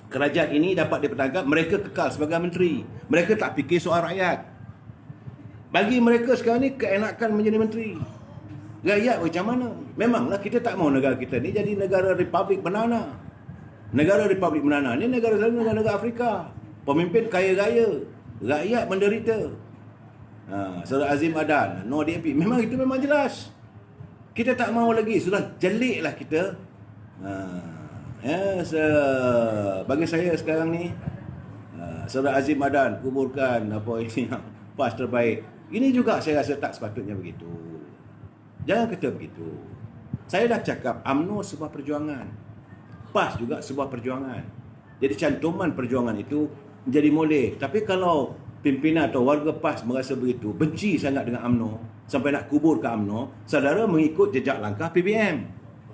kerajaan ini dapat dipertahankan. Mereka kekal sebagai menteri. Mereka tak fikir soal rakyat. Bagi mereka sekarang ni keenakan menjadi menteri. Rakyat macam mana? Memanglah kita tak mau negara kita ni jadi negara Republik Banana. Negara Republik Banana ni negara Afrika. Pemimpin kaya-raya, rakyat menderita. Saudara Azim Adan, no DAP. Memang itu memang jelas. Kita tak mahu lagi, sudah jeliklah kita. Bagi saya sekarang ni, Saudara Azim Adan kuburkan ini PAS terbaik. Ini juga saya rasa tak sepatutnya begitu. Jangan kata begitu. Saya dah cakap UMNO sebuah perjuangan, PAS juga sebuah perjuangan. Jadi cantuman perjuangan itu jadi boleh. Tapi kalau pimpinan atau warga PAS merasa begitu, benci sangat dengan UMNO, sampai nak kubur ke UMNO, saudara mengikut jejak langkah PBM.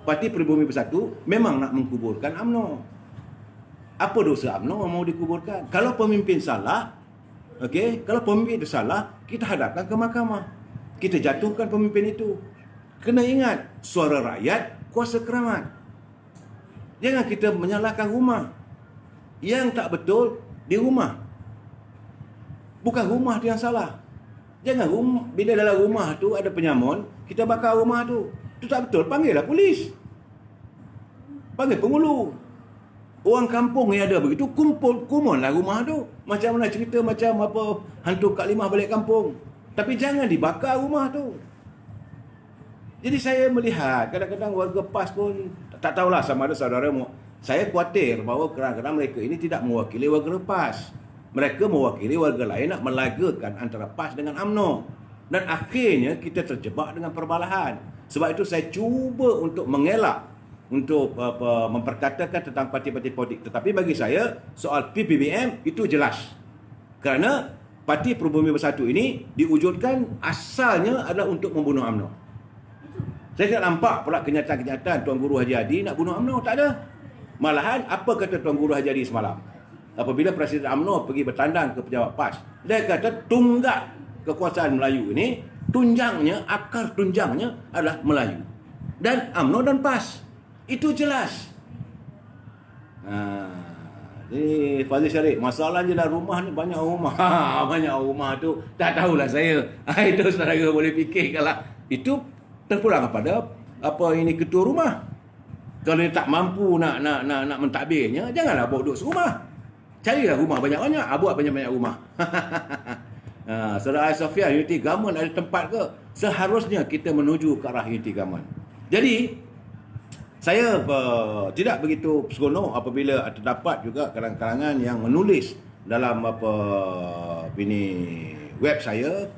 Parti Peribumi Bersatu memang nak mengkuburkan UMNO. Apa dosa UMNO mau dikuburkan? Kalau pemimpin salah, kalau pemimpin itu salah, kita hadapkan ke mahkamah. Kita jatuhkan pemimpin itu. Kena ingat, suara rakyat, kuasa keramat. Jangan kita menyalahkan rumah. Yang tak betul di rumah, bukan rumah tu yang salah. Jangan bila dalam rumah tu ada penyamun, kita bakar rumah tu. Itu tak betul, panggillah polis, panggil penghulu. Orang kampung yang ada begitu, kumonlah rumah tu. Macam mana cerita macam hantu Kak Limah balik kampung. Tapi jangan dibakar rumah tu. Jadi saya melihat kadang-kadang warga PAS pun tak tahulah sama ada saudara saya khawatir bahawa kadang-kadang mereka ini tidak mewakili warga PAS. Mereka mewakili warga lain nak melagakan antara PAS dengan UMNO. Dan akhirnya kita terjebak dengan perbalahan. Sebab itu saya cuba untuk mengelak untuk memperkatakan tentang parti-parti politik. Tetapi bagi saya, soal PPBM itu jelas. Kerana Parti Pribumi Bersatu ini diwujudkan asalnya adalah untuk membunuh UMNO. Saya tak nampak pula kenyataan-kenyataan Tuan Guru Haji Hadi nak bunuh UMNO, tak ada. Malahan apa kata Tuan Guru Haji Hadi semalam? Apabila Presiden UMNO pergi bertandang ke pejabat PAS, dia kata tunggak kekuasaan Melayu ini, tunjangnya, akar tunjangnya adalah Melayu. Dan UMNO dan PAS. Itu jelas. Ni Fazil Syarif, masalahnya dalam rumah ni banyak rumah. Banyak rumah tu tak tahulah saya. Itu saudara boleh fikir kalau itu terpulang kepada apa ini ketua rumah. Kalau dia tak mampu nak mentadbirnya, janganlah bawa duduk serumah. Carilah rumah banyak-banyak, buat banyak-banyak rumah. Saudara Sofia, unity government ada tempat ke? Seharusnya kita menuju ke arah unity government. Jadi saya tidak begitu seronok apabila terdapat juga kalangan-kalangan yang menulis dalam web saya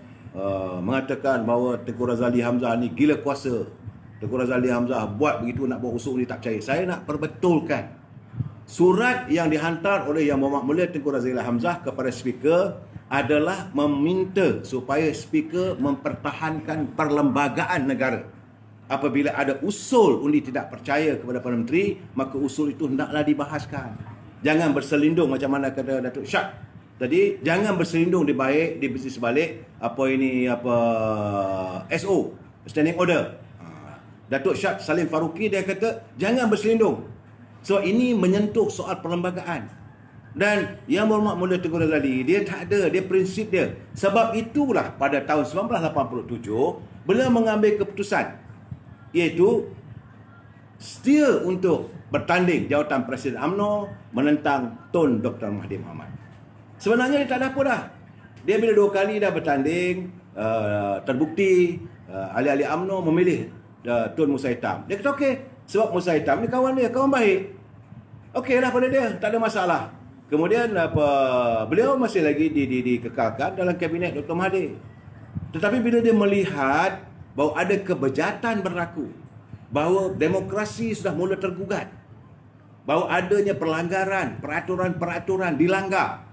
mengatakan bahawa Tengku Razali Hamzah ni gila kuasa. Tengku Razali Hamzah buat begitu nak bawa usul ni tak percaya. Saya nak perbetulkan surat yang dihantar oleh Yang Berhormat Mulia Tengku Razali Hamzah kepada speaker adalah meminta supaya speaker mempertahankan perlembagaan negara. Apabila ada usul undi tidak percaya kepada Perdana Menteri, maka usul itu hendaklah dibahaskan. Jangan berselindung macam mana kata Datuk Syed tadi, jangan berselindung di sebalik SO, Standing Order. Datuk Syed Salim Faruqi dia kata jangan berselindung. So ini menyentuh soal perlembagaan. Dan Yang Berhormat Mulia Tengku Razali, dia tak ada, dia prinsip dia. Sebab itulah pada tahun 1987 beliau mengambil keputusan iaitu setia untuk bertanding jawatan Presiden UMNO menentang Tun Dr. Mahathir Mohamad. Sebenarnya dia tak ada apa dah. Dia bila 2 kali dah bertanding, terbukti ahli-ahli UMNO memilih Tun Musa Hitam. Dia kata okey, sebab Musa Hitam ni kawan dia, kawan baik. Okeylah pada dia, tak ada masalah. Kemudian beliau masih lagi dikekalkan dalam kabinet Dr. Mahathir. Tetapi bila dia melihat bahawa ada kebejatan berlaku, bahawa demokrasi sudah mula tergugat, bahawa adanya pelanggaran, peraturan-peraturan dilanggar,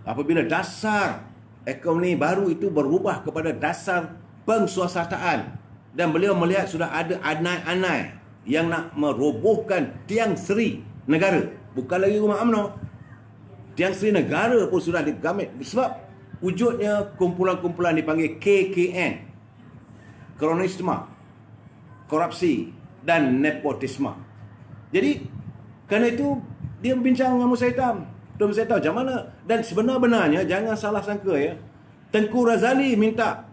apabila dasar ekonomi baru itu berubah kepada dasar pensuasataan, dan beliau melihat sudah ada anai-anai yang nak merobohkan tiang seri negara, bukan lagi rumah UMNO, tiang seri negara pun sudah digamit, sebab wujudnya kumpulan-kumpulan dipanggil KKN, kronisme, korupsi dan nepotisme. Jadi kerana itu dia berbincang dengan Musa Hitam. Tuan Musa Hitam macam mana? Dan sebenar-benarnya jangan salah sangka ya, Tengku Razali minta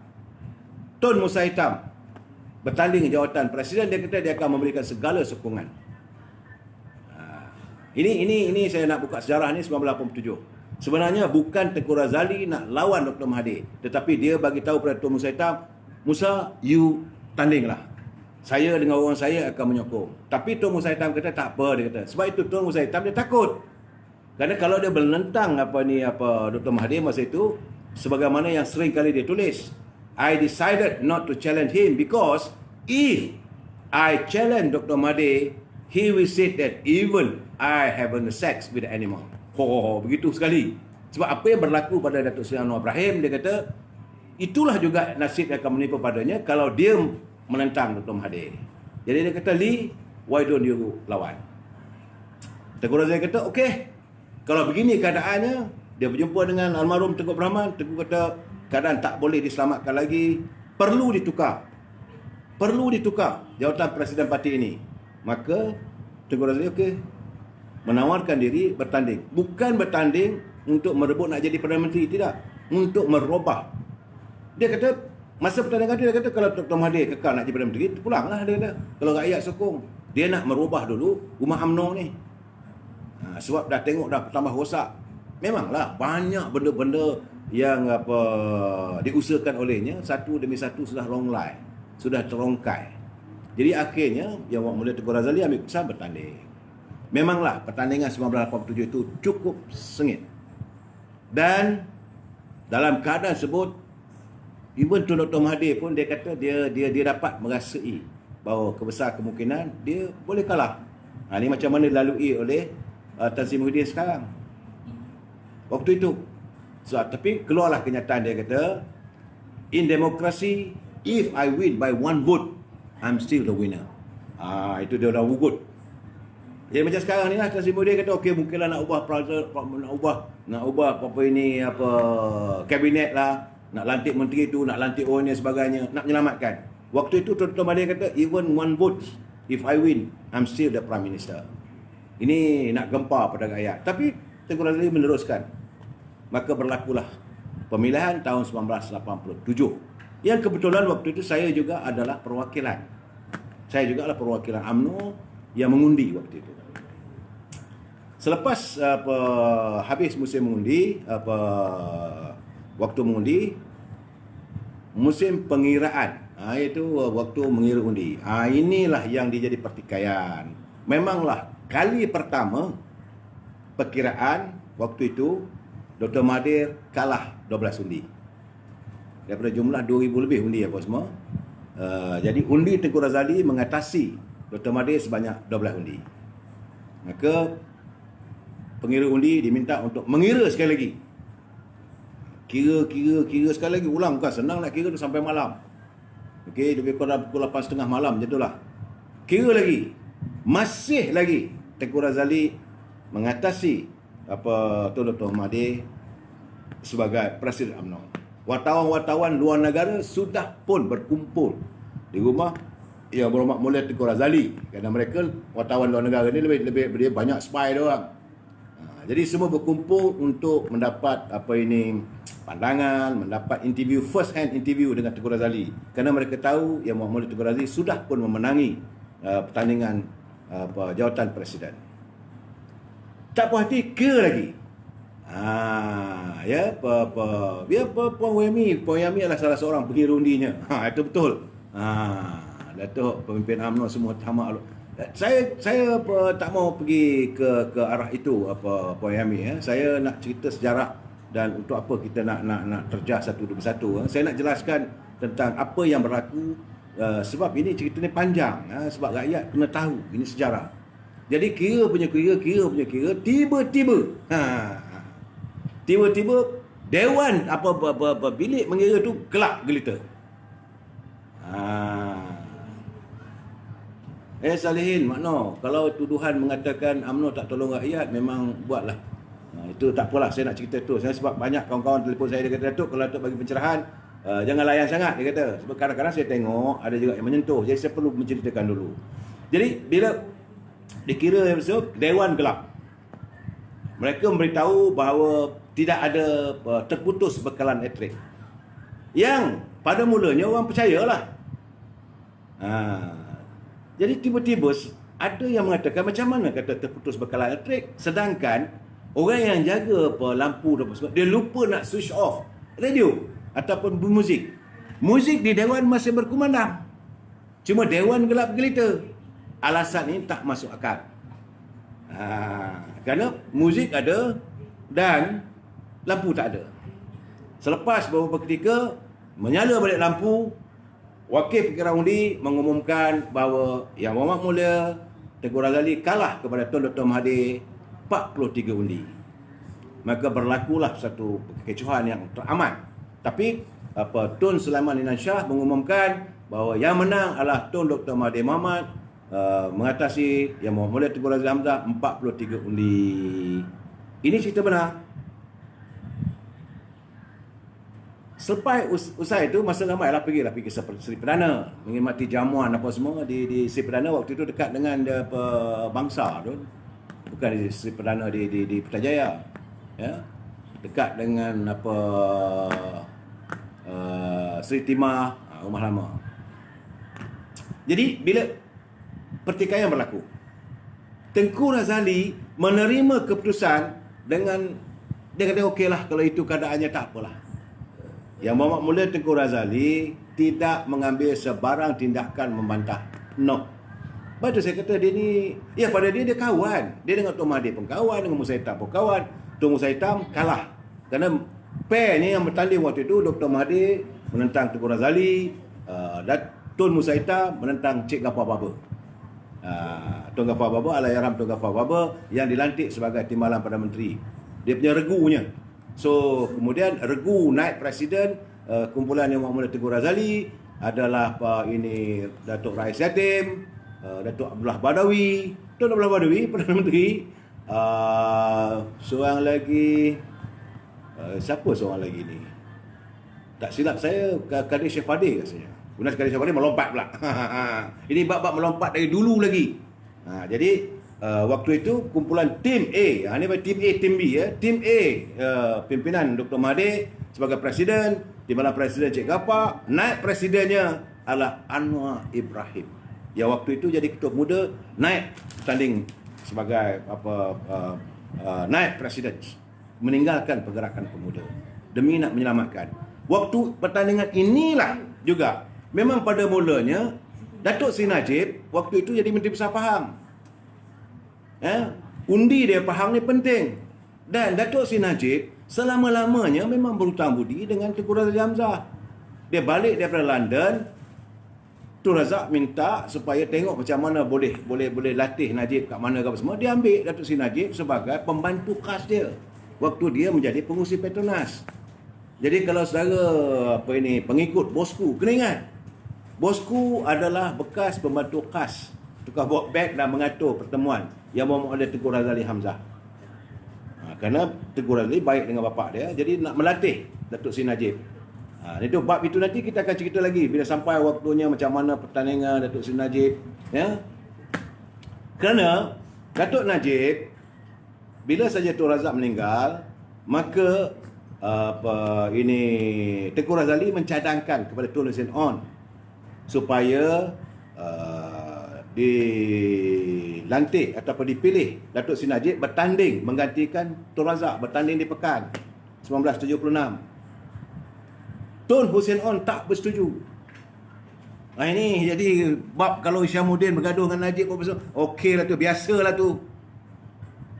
Tun Musa Hitam bertanding jawatan presiden. Dia kata dia akan memberikan segala sokongan. Ini saya nak buka sejarah ni 1987. Sebenarnya bukan Tengku Razali nak lawan Dr. Mahathir, tetapi dia bagi tahu pada Tun Musa Hitam, Musa, you tandinglah. Saya dengan orang saya akan menyokong. Tapi Tun Musa Hitam kata tak apa, dia kata. Sebab itu Tun Musa Hitam dia takut. Kerana kalau dia menentang Dr. Mahathir masa itu, sebagaimana yang sering kali dia tulis, I decided not to challenge him because if I challenge Dr. Mahathir, he will say that even I haven't sex with the animal. Begitu sekali. Sebab apa yang berlaku pada Datuk Seri Anwar Ibrahim, dia kata itulah juga nasib yang akan menimpa padanya kalau dia menentang Dr. Mahathir. Jadi dia kata, Lee, why don't you lawan? Tengku Razali kata, okey. Kalau begini keadaannya, dia berjumpa dengan almarhum Tengku Abdul Rahman. Tengku kata, keadaan tak boleh diselamatkan lagi. Perlu ditukar jawatan Presiden Parti ini. Maka Tengku Razali okey, menawarkan diri bertanding. Bukan bertanding untuk merebut nak jadi Perdana Menteri, tidak. Untuk merubah. Dia kata, masa pertandingan dia kata kalau Dr. Mahathir kekal nak jadi Perdana Menteri, pulanglah dia kata. Kalau rakyat sokong. Dia nak merubah dulu rumah UMNO ni. Sebab dah tengok dah tambah rosak. Memanglah banyak benda-benda yang diusahakan olehnya, satu demi satu sudah ronglai, sudah terongkai. Jadi akhirnya Yang Berhormat Mulia Tengku Razali ambil keputusan bertanding. Memanglah pertandingan 1987 itu cukup sengit. Dan dalam keadaan tersebut, even Tun Dr. Mahathir pun dia kata dia dapat merasai bahawa kebesar kemungkinan dia boleh kalah. Ini macam mana dilalui oleh Tan Sri Muhyiddin sekarang. Waktu itu. Tapi keluarlah kenyataan dia kata, in democracy, if I win by one vote, I'm still the winner. Itu dia dah ugut. Jadi macam sekarang ni lah, Tan Sri Muhyiddin kata, okey mungkinlah nak ubah apa ini, apa kabinet lah, nak lantik menteri tu, nak lantik orang ni sebagainya, nak menyelamatkan. Waktu itu Dr. Mahathir kata, even one vote, if I win, I'm still the Prime Minister. Ini nak gempar pada rakyat. Tapi Tengku Razali meneruskan. Maka berlakulah pemilihan tahun 1987. Yang kebetulan waktu itu saya juga adalah perwakilan. Saya juga adalah perwakilan UMNO yang mengundi waktu itu. Selepas habis musim mengundi, waktu mengundi, musim pengiraan, iaitu waktu mengira undi. Inilah yang dijadi pertikaian. Memanglah kali pertama perkiraan waktu itu Dr. Mahathir kalah 12 undi. Daripada jumlah 2,000 lebih undi apa semua. Jadi undi Tengku Razali mengatasi Dr. Mahathir sebanyak 12 undi. Maka pengira undi diminta untuk mengira sekali lagi. Kira sekali lagi, ulang. Bukan senang nak kira tu sampai malam. Okey, lebih kurang pukul 8.30 malam macam itulah. Kira lagi. Masih lagi Tengku Razali mengatasi Tun Dr. Mahathir sebagai Presiden UMNO. Wartawan-wartawan luar negara sudah pun berkumpul di rumah Yang Berhormat Mulia Tengku Razali, kerana mereka wartawan luar negara ni lebih dia banyak spy dia orang. Jadi semua berkumpul untuk mendapat pandangan, mendapat interview, first hand interview dengan Tengku Razali. Kerana mereka tahu Yang Berhormat Mulia Tengku Razali sudah pun memenangi pertandingan jawatan presiden. Tak puas hati, kira lagi. Puan Yami adalah salah seorang pengira undinya. Itu betul. Datuk pemimpin UMNO semua tamak. Saya tak mau pergi ke arah itu Puan Yami. Saya nak cerita sejarah dan untuk apa kita nak terjah satu demi satu. Saya nak jelaskan tentang apa yang berlaku, sebab ini cerita ni panjang, sebab rakyat kena tahu ini sejarah. Jadi kira punya kira, tiba-tiba dewan bilik mengira tu gelap gelita. Salihin, makno kalau tuduhan mengatakan UMNO tak tolong rakyat, memang buatlah. Itu tak apalah, saya nak cerita tu. Saya sebab banyak kawan-kawan telefon saya, dia kata, Datuk kalau Datuk bagi pencerahan, jangan layan sangat, dia kata. Sebab kadang-kadang saya tengok ada juga yang menyentuh, jadi saya perlu menceritakan dulu. Jadi bila dikira dewan gelap, mereka memberitahu bahawa tidak ada terputus bekalan elektrik. Yang pada mulanya orang percayalah. Jadi tiba-tiba ada yang mengatakan, macam mana kata terputus bekalan elektrik, sedangkan orang yang jaga lampu dan semua, dia lupa nak switch off radio ataupun muzik. Muzik di dewan masih berkumandang, cuma dewan gelap gelita. Alasan ini tak masuk akal. Kerana muzik ada dan lampu tak ada. Selepas beberapa ketika menyala balik lampu, Wakil Pengira Undi mengumumkan bahawa Yang Berhormat Mulia Tengku Razali kalah kepada Tun Dr. Mahathir 43 undi. Maka berlakulah satu kekecohan yang teramat. Tapi Tun Sulaiman Linan Shah mengumumkan bahawa yang menang adalah Tun Dr. Mahathir Mohamad, mengatasi Yang Berhormat Mulia Tengku Razali Hamzah 43 undi. Ini cerita benar. Selepas usai itu, masa ramailah pergi ke Sri Perdana, mengkhidmati jamuan apa semua di Sri Perdana. Waktu itu dekat dengan bangsa tu, bukan di Sri Perdana di Putrajaya, ya, dekat dengan Sri Timah, rumah lama. Jadi bila pertikaian berlaku, Tengku Razali menerima keputusan dengan dia kata okeylah, kalau itu keadaannya tak apalah. Yang Berhormat Mulia Tengku Razali tidak mengambil sebarang tindakan membantah. No. Lepas tu saya kata dia ni, ya pada dia kawan. Dia dengan Tun Mahathir pun kawan, dengan Musa Hitam pun kawan. Tun Musa Hitam kalah. Kerana pair ni yang bertanding waktu itu, Dr. Mahathir menentang Tengku Razali, dan Tun Musa Hitam menentang Cik Gapar Baba. Tun Ghaffar Baba, Allahyarham Tun Ghaffar Baba yang dilantik sebagai Timbalan Perdana Menteri. Dia punya regunya. So kemudian regu naik presiden, kumpulan Yang Mulia Teguh Razali adalah ini Datuk Rais Yatim, Datuk Abdullah Badawi, Tun Abdullah Badawi Perdana Menteri. Seorang lagi, siapa seorang lagi ni? Tak silap saya Kadir Syafadir rasanya. Guna Kadir Syafadir melompat pula. Ini bab-bab melompat dari dulu lagi. Jadi waktu itu kumpulan tim A, ini tim A, tim B ya. Tim A, pimpinan Dr. Mahathir sebagai presiden, di mana presiden Cik Ghaffar, naik presidennya adalah Anwar Ibrahim. Yang waktu itu jadi ketua muda, naik tanding sebagai naik presiden, meninggalkan pergerakan pemuda demi nak menyelamatkan. Waktu pertandingan inilah juga memang pada mulanya Datuk Seri Najib waktu itu jadi Menteri Besar Pahang. Undi dia Pahang ni penting. Dan Datuk Seri Najib selama-lamanya memang berhutang budi dengan Tengku Razali Hamzah. Dia balik daripada London, Tun Razak minta supaya tengok macam mana boleh latih Najib kat mana ke apa semua. Dia ambil Datuk Seri Najib sebagai pembantu khas dia waktu dia menjadi pengurusi Petronas. Jadi kalau saudara pengikut bosku, kena ingat, bosku adalah bekas pembantu khas, tukar bawa beg dan mengatur pertemuan yang memang ada Tengku Razali Hamzah. Kerana Tengku Razali baik dengan bapak dia, jadi nak melatih Datuk Seri Najib. Itu bab itu nanti kita akan cerita lagi bila sampai waktunya macam mana pertandingan Datuk Seri Najib. Kerana Datuk Najib, bila saja Tun Razak meninggal, maka Tengku Razali mencadangkan kepada Tun Hussein On supaya dilantik ataupun dipilih Datuk Seri Najib bertanding menggantikan Tun Razak bertanding di Pekan 1976. Tun Hussein On tak bersetuju. Ini jadi bab kalau Isyamuddin bergaduh dengan Najib, okeylah tu, biasalah tu.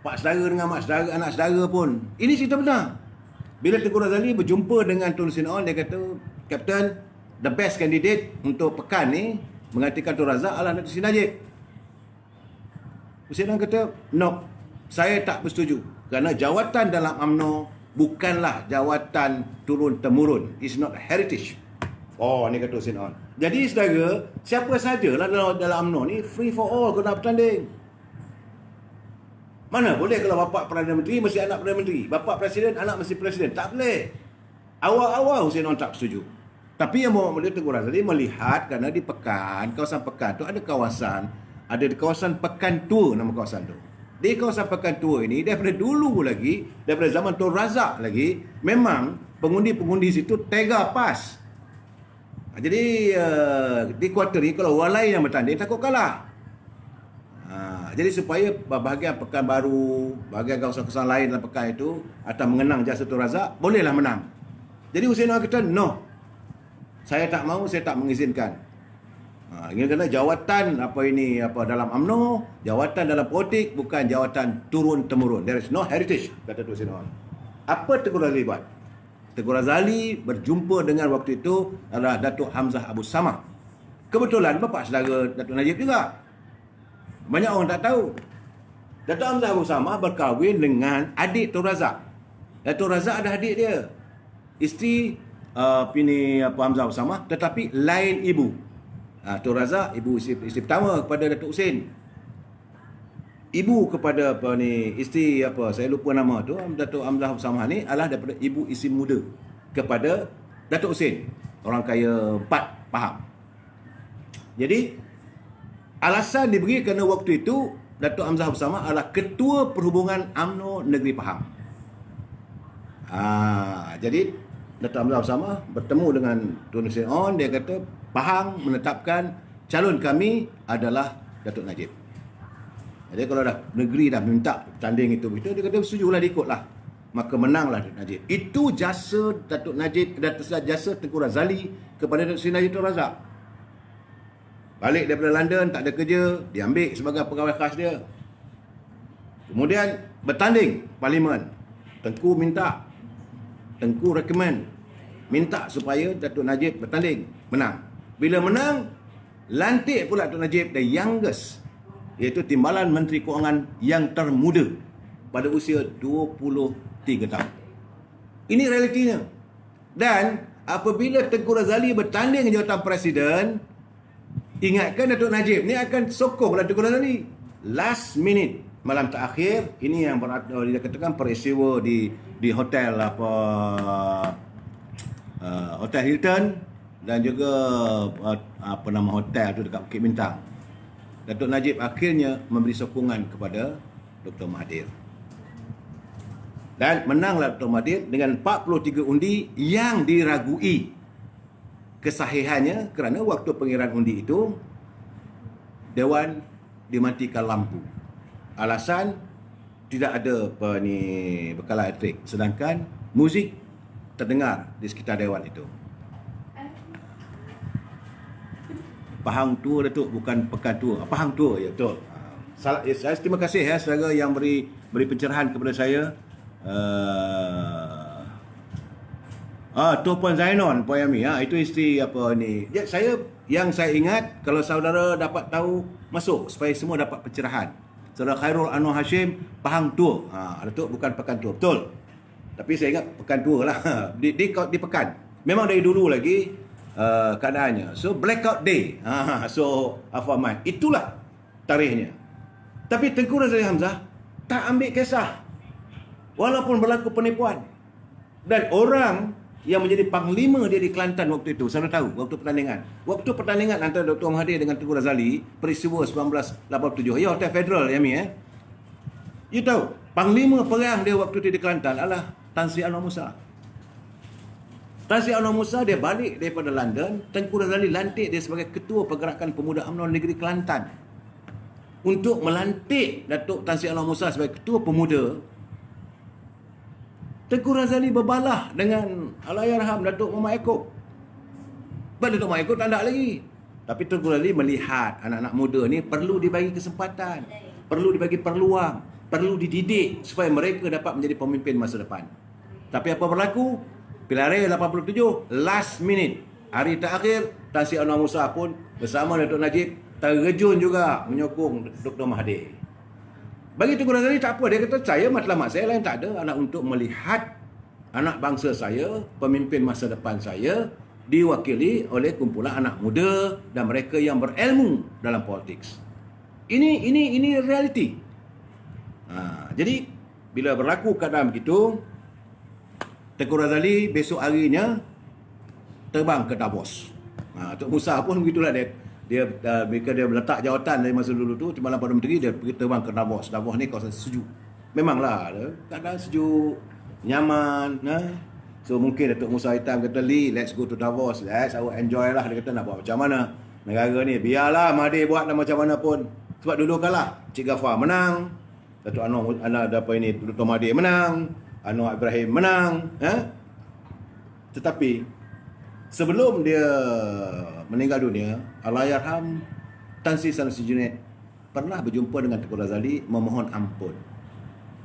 Pak saudara dengan mak saudara, anak saudara pun. Ini cerita benar. Bila Tengku Razali berjumpa dengan Tun Hussein On, dia kata, Captain, the best candidate untuk Pekan ni menggantikan Tun Razak adalah Datuk Seri Najib. Hussein On kata, no, saya tak bersetuju. Kerana jawatan dalam UMNO bukanlah jawatan turun-temurun. It's not a heritage. Ni kata Hussein On. Jadi saudara, siapa sajalah dalam UMNO ni free for all kena bertanding. Mana boleh kalau bapak Perdana Menteri mesti anak Perdana Menteri, bapak Presiden anak mesti Presiden. Tak boleh. Awal-awal Hussein On tak setuju. Tapi yang Muhammad Tengku Razali melihat kerana di Pekan, kawasan Pekan tu ada kawasan Pekan Tua, nama kawasan tu. Di kawasan Pekan Tua ini daripada dulu lagi, daripada zaman Tun Razak lagi, memang pengundi-pengundi situ tega pas. Jadi di kuarter ni kalau orang lain yang bertanding takut kalah. Jadi supaya bahagian Pekan Baru, bahagian kawasan-kawasan lain dalam Pekan itu atau mengenang jasa Tun Razak, bolehlah menang. Jadi Hussein On kata, no, saya tak mahu, saya tak mengizinkan. Ini kerana jawatan dalam UMNO, jawatan dalam politik bukan jawatan turun-temurun. There is no heritage, kata Hussein On. Apa Tengku Razali buat? Tengku Razali berjumpa dengan waktu itu adalah Datuk Hamzah Abu Samah. Kebetulan bapa saudara Datuk Najib juga. Banyak orang tak tahu. Datuk Hamzah Abu Samah berkahwin dengan adik Tun Razak. Tun Razak ada adik dia, isteri Hamzah Abu Samah, tetapi lain ibu. Tun Razak ibu isteri pertama kepada Datuk Hussein. Ibu kepada isteri saya lupa nama tu, Datuk Hamzah Abu Samah ni adalah daripada ibu isteri muda kepada Datuk Hussein, orang kaya 4 Pahang. Jadi alasan diberi kerana waktu itu Datuk Hamzah Abu Samah adalah Ketua Perhubungan UMNO Negeri Pahang. Jadi Datuk Hamzah Abu Samah bertemu dengan Tun Hussein On, dia kata Pahang menetapkan calon kami adalah Datuk Najib. Jadi kalau dah negeri dah minta tanding itu begitu, dia kata setujulah, diikutlah. Maka menanglah Datuk Najib. Itu jasa Datuk Najib, jasa Tengku Razali kepada Datuk Seri Najib Tun Razak. Balik daripada London, tak ada kerja, diambil sebagai pegawai khas dia. Kemudian bertanding Parlimen. Tengku minta, Tengku recommend, minta supaya Datuk Najib bertanding, menang. Bila menang, lantik pula Datuk Najib the youngest iaitu Timbalan Menteri Kewangan yang termuda pada usia 23 tahun. Ini realitinya. Dan apabila Tengku Razali bertanding jawatan Presiden, ingatkan Datuk Najib ni akan sokong Tengku Razali. Last minute, malam terakhir, ini yang dikatakan peristiwa di hotel Hotel Hilton dan juga hotel tu dekat Bukit Bintang. Datuk Najib akhirnya memberi sokongan kepada Dr. Mahathir. Dan menanglah Dr. Mahathir dengan 43 undi yang diragui kesahihannya kerana waktu pengiraan undi itu Dewan dimatikan lampu. Alasan tidak ada bekalan elektrik, sedangkan muzik terdengar di sekitar Dewan itu. Pahang tua Datuk, bukan pekan tua. Pahang tua, ya betul. Saya terima kasih saudara yang beri pencerahan kepada saya. Tuan Zainon Poyami, itu isteri Ya, yang saya ingat, kalau saudara dapat tahu, masuk supaya semua dapat pencerahan. Saudara Khairul Anwar Hashim, Pahang tua. Datuk bukan pekan tua, betul. Tapi saya ingat pekan tua lah. di pekan. Memang dari dulu lagi keadaannya. So blackout day. So Afwan, itulah tarikhnya. Tapi Tengku Razali Hamzah tak ambil kisah walaupun berlaku penipuan. Dan orang yang menjadi panglima dia di Kelantan waktu itu, saya tahu waktu pertandingan antara Dr. Mahathir dengan Tengku Razali, peristiwa 1987, ya Hotel Federal Yami. You tahu panglima perang dia waktu itu di Kelantan adalah Tan Sri Anwar Musa. Tan Sri Anwar Musa dia balik daripada London, Tengku Razali lantik dia sebagai Ketua Pergerakan Pemuda UMNO Negeri Kelantan. Untuk melantik Datuk Tan Sri Anwar Musa sebagai Ketua Pemuda, Tengku Razali berbalah dengan Allahyarham Datuk Muhammad Yaakob. Datuk Muhammad Yaakob tak ada lagi. Tapi Tengku Razali melihat anak-anak muda ni perlu dibagi kesempatan, perlu dibagi peluang, perlu dididik supaya mereka dapat menjadi pemimpin masa depan. Tapi apa berlaku? Pilihan raya 87, last minute, hari terakhir, Tan Sri Anwar Musa pun bersama Datuk Najib terjun juga menyokong Dr. Mahathir. Bagi Tengku Razali tak apa, dia kata saya matlamat saya lain tak ada, adalah untuk melihat anak bangsa saya, pemimpin masa depan saya diwakili oleh kumpulan anak muda dan mereka yang berilmu dalam politik. Ini realiti. Jadi bila berlaku keadaan begitu, Tengku Razali besok harinya terbang ke Davos. Tok Musa pun begitulah, dia letak jawatan dari masa dulu tu, Timbalan Perdana Menteri, dia pergi terbang ke Davos. Davos ni kawasan sejuk. Memanglah keadaan sejuk, nyaman. So mungkin Datuk Musa Hitam kata, Lee, let's go to Davos. Let's enjoy lah. Dia kata nak buat macam mana negara ni. Biarlah Mahathir buat macam mana pun. Sebab dulu kalah. Cik Ghaffar menang. Datuk Dr. Mahathir menang. Anwar Ibrahim menang. Tetapi sebelum dia meninggal dunia, Allahyarham Tan Sri Sanusi Junaid pernah berjumpa dengan Tengku Razali memohon ampun.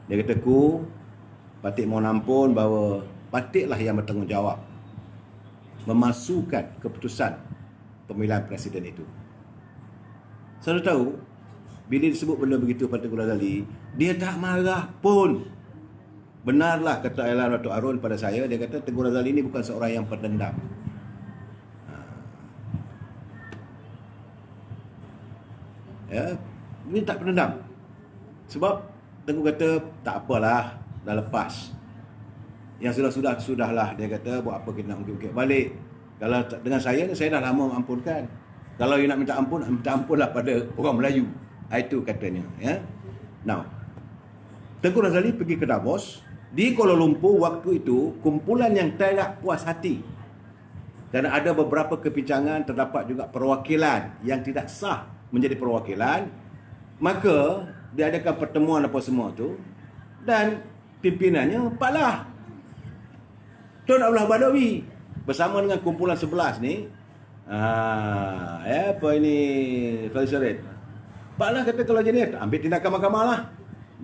Dia kata, Patik mohon ampun bahawa Patiklah yang bertanggungjawab memasukkan keputusan pemilihan presiden itu. Saya tahu bila disebut benda begitu pada Tengku Razali, dia tak marah pun. Benarlah kata Ailan Datuk Arun pada saya, dia kata Tengku Razali ini bukan seorang yang pendendam. Ini tak pendendam. Sebab Tengku kata tak apalah, dah lepas. Yang sudahlah, dia kata buat apa kita nak ungkit-ungkit balik. Kalau dengan saya dah lama mengampunkan. Kalau you nak minta ampunlah pada orang Melayu. Itu katanya, Now, Tengku Razali pergi ke Davos. Di Kuala Lumpur waktu itu, kumpulan yang tidak puas hati. Dan ada beberapa kepincangan, terdapat juga perwakilan yang tidak sah menjadi perwakilan. Maka diadakan pertemuan apa semua tu, dan pimpinannya Pak Lah, Tun Abdullah Badawi bersama dengan kumpulan 11 ni. Falisaret. Pak Lah kata kalau jadi ambil tindakan mahkamah lah.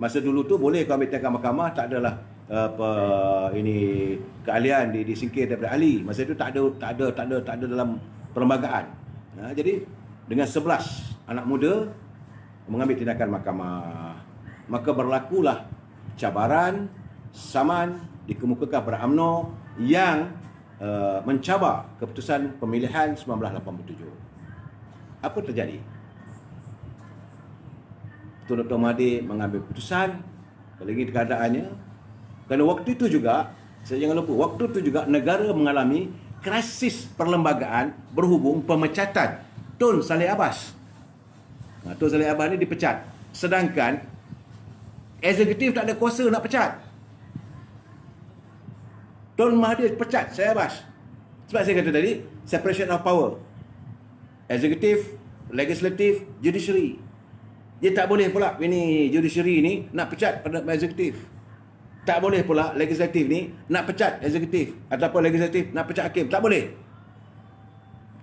Masa dulu tu boleh kau ambil tindakan mahkamah, tak adalah keahlian disingkir daripada ahli. Masa itu tak ada dalam perlembagaan. Jadi dengan 11 anak muda mengambil tindakan mahkamah. Maka berlakulah cabaran saman dikemukakan pada UMNO yang mencabar keputusan pemilihan 1987. Apa terjadi? Tun Dr. Mahathir mengambil keputusan, kalau ingin keadaannya, kerana waktu itu juga, saya jangan lupa, waktu itu juga negara mengalami krisis perlembagaan berhubung pemecatan Tun Salleh Abbas. Tun Salleh Abbas ni dipecat. Sedangkan eksekutif tak ada kuasa nak pecat. Tun Mahathir pecat Salleh Abbas. Sebab saya kata tadi, separation of power. Eksekutif, legislatif, judiciary. Dia tak boleh pula ini judiciary ni nak pecat pada eksekutif. Tak boleh pula legislatif ni nak pecat eksekutif ataupun legislatif nak pecat hakim. Tak boleh.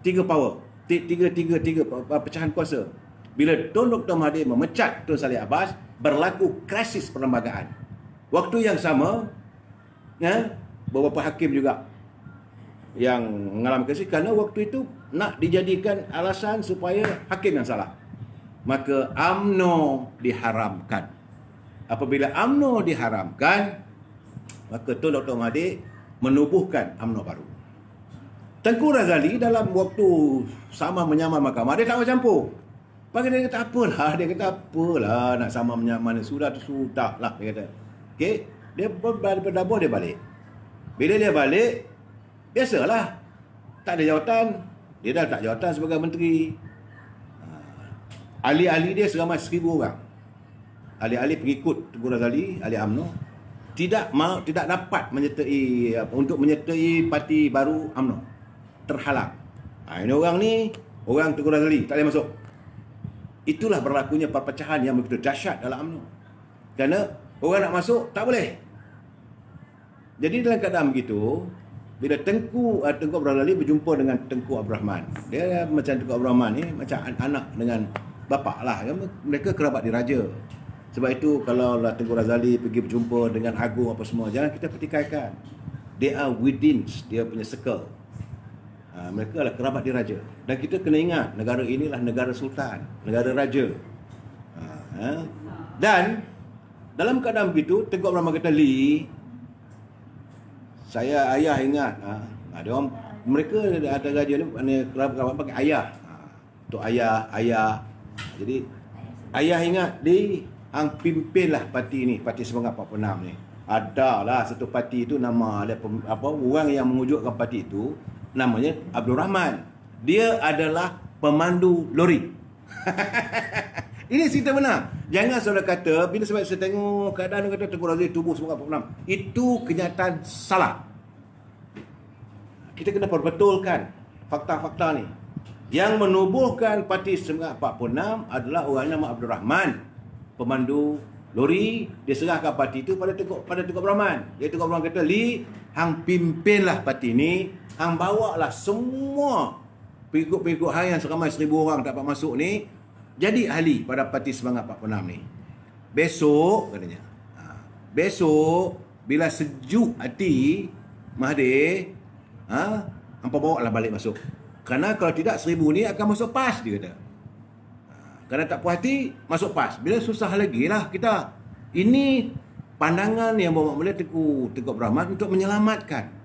Tiga power. Tiga pecahan kuasa. Bila Tun Dr. Mahathir memecat Tun Salleh Abbas, berlaku krisis perlembagaan. Waktu yang sama, beberapa hakim juga yang mengalami krisis kerana waktu itu nak dijadikan alasan supaya hakim yang salah. Maka UMNO diharamkan. Apabila UMNO diharamkan, maka Tun Dr. Mahathir menubuhkan UMNO baru. Tengku Razali dalam waktu sama menyamar mahkamah, dia tak mau campur. Bagi dia kata apalah, nak sama menyamar, sudah tu sudah lah, dia kata. Okey, dia daripada dapur dia balik. Bila dia balik, biasalah, tak ada jawatan. Dia dah tak jawatan sebagai menteri. Ahli-ahli dia seramai 1,000 orang. Ahli-ahli pengikut Tengku Razali, ahli UMNO, tidak dapat untuk menyertai parti baru UMNO. Terhalang. Ini orang ni, orang Tengku Razali, tak boleh masuk. Itulah berlakunya perpecahan yang begitu dahsyat dalam UMNO. Kerana orang nak masuk, tak boleh. Jadi dalam keadaan begitu, bila Tengku Abdul Razali berjumpa dengan Tengku Abdul Rahman, dia macam Tengku Abdul Rahman ni macam anak dengan bapa lah. Mereka kerabat diraja. Sebab itu kalau Tengku Razali pergi berjumpa dengan agung apa semua, jangan kita pertikaikan. They are within dia punya circle. Mereka adalah kerabat diraja. Dan kita kena ingat, negara inilah negara sultan, negara raja. Dan dalam keadaan begitu, Tengku Abdul Rahman kata, Lee, saya ayah ingat, ada orang, mereka ada raja ni, kerabat pakai ayah. Untuk ayah. Jadi, ayah ingat, Lee, hang pimpinlah parti ni, Parti Semangat 46 ni. Adalah satu parti itu nama ada orang yang mewujudkan parti itu, namanya Abdul Rahman. Dia adalah pemandu lori. Ini cerita benar. Jangan saudara kata, bila sebab saya tengok keadaan kata Tengku Razali tubuh Semangat 46, itu kenyataan salah. Kita kena perbetulkan fakta-fakta ni. Yang menubuhkan Parti Semangat 46 adalah orang nama Abdul Rahman, pemandu lori. Dia serahkan parti itu pada Tengku Abdul Rahman. Dia Tengku Abdul Rahman kata, Lee, hang pimpinlah parti ni, hang bawalah semua pengikut-pengikut hang yang seramai 1,000 orang tak dapat masuk ni jadi ahli pada Parti Semangat 46 ni. Besok katanya, besok bila sejuk hati Mahathir, hampa bawa lah balik masuk. Kerana kalau tidak 1,000 ni akan masuk PAS, dia kata. Kerana tak puas hati, masuk PAS. Bila susah lagi lah kita. Ini pandangan yang bawa oleh Tengku Abdul Rahman untuk menyelamatkan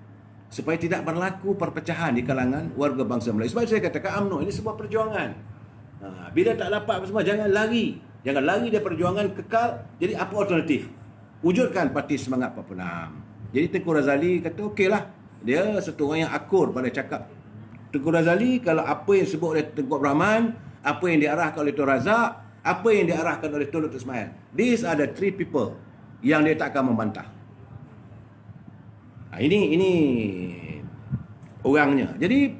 supaya tidak berlaku perpecahan di kalangan warga bangsa Melayu. Sebab saya katakan UMNO ini sebuah perjuangan. Bila tak dapat apa semua, jangan lari. Jangan lari dari perjuangan kekal. Jadi apa alternatif? Wujudkan Parti Semangat 46. Jadi Tengku Razali kata okeylah. Dia satu orang yang akur pada cakap Tengku Razali. Kalau apa yang sebut oleh Tengku Abdul Rahman, apa yang diarahkan oleh Tun Razak, apa yang diarahkan oleh Tun Dr. Ismail, these are the 3 people yang dia tak akan membantah. Ini orangnya. Jadi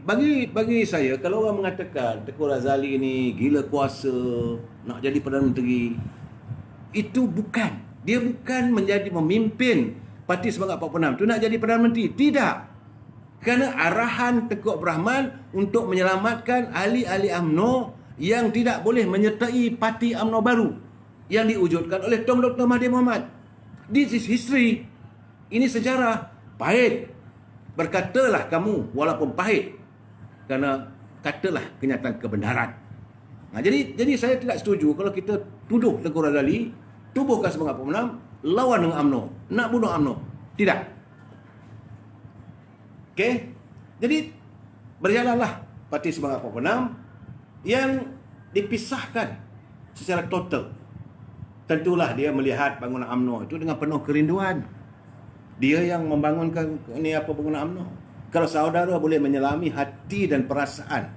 bagi saya, kalau orang mengatakan Tengku Razali ni gila kuasa, nak jadi Perdana Menteri, itu bukan. Dia bukan menjadi memimpin Parti Semangat 46 itu nak jadi Perdana Menteri. Tidak. Kerana arahan Tengku Abdul Rahman untuk menyelamatkan ahli-ahli UMNO yang tidak boleh menyertai parti UMNO baru yang diwujudkan oleh Tun Dr. Mahathir Mohamad. This is history. Ini sejarah. Pahit. Berkatalah kamu walaupun pahit. Kerana katalah kenyataan kebenaran. Jadi saya tidak setuju kalau kita tuduh Tengku Razali tubuhkan semangat 46 lawan dengan UMNO, nak bunuh UMNO. Tidak. Okey. Jadi berjalanlah Parti Semangat 46 yang dipisahkan secara total. Tentulah dia melihat bangunan UMNO itu dengan penuh kerinduan. Dia yang membangunkan ini bangunan UMNO. Kalau saudara boleh menyelami hati dan perasaan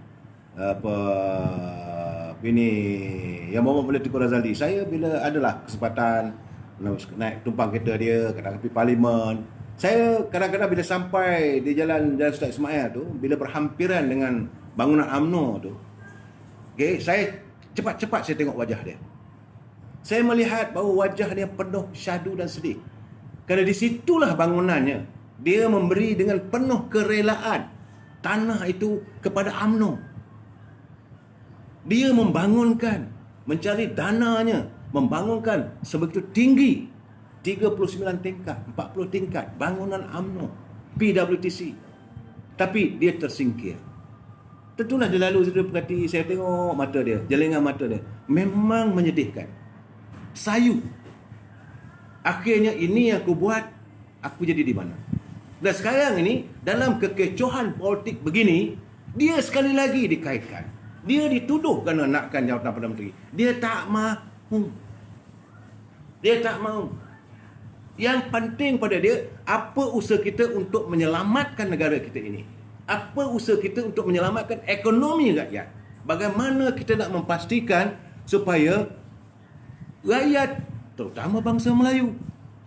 ini yang boleh Tengku Razali. Saya bila adalah kesempatan naik tumpang kereta dia, kadang-kadang pergi parlimen. Saya kadang-kadang bila sampai di jalan Ustaz Ismail tu, bila berhampiran dengan bangunan UMNO tu, okay, saya cepat-cepat saya tengok wajah dia. Saya melihat bahawa wajah dia penuh syahdu dan sedih. Kerana di situlah bangunannya. Dia memberi dengan penuh kerelaan tanah itu kepada UMNO. Dia membangunkan, mencari dananya, membangunkan sebegitu tinggi 39 tingkat, 40 tingkat bangunan UMNO, PWTC. Tapi dia tersingkir. Tentulah dia lalu perhati, saya tengok mata dia, jelingan mata dia. Memang menyedihkan. Sayu. Akhirnya ini yang aku buat, aku jadi di mana? Dan sekarang ini, dalam kekecohan politik begini, dia sekali lagi dikaitkan. Dia dituduh kerana nakkan jawatan Perdana Menteri. Dia tak mahu. Dia tak mahu. Yang penting pada dia, apa usaha kita untuk menyelamatkan negara kita ini? Apa usaha kita untuk menyelamatkan ekonomi rakyat? Bagaimana kita nak memastikan supaya rakyat, terutama bangsa Melayu,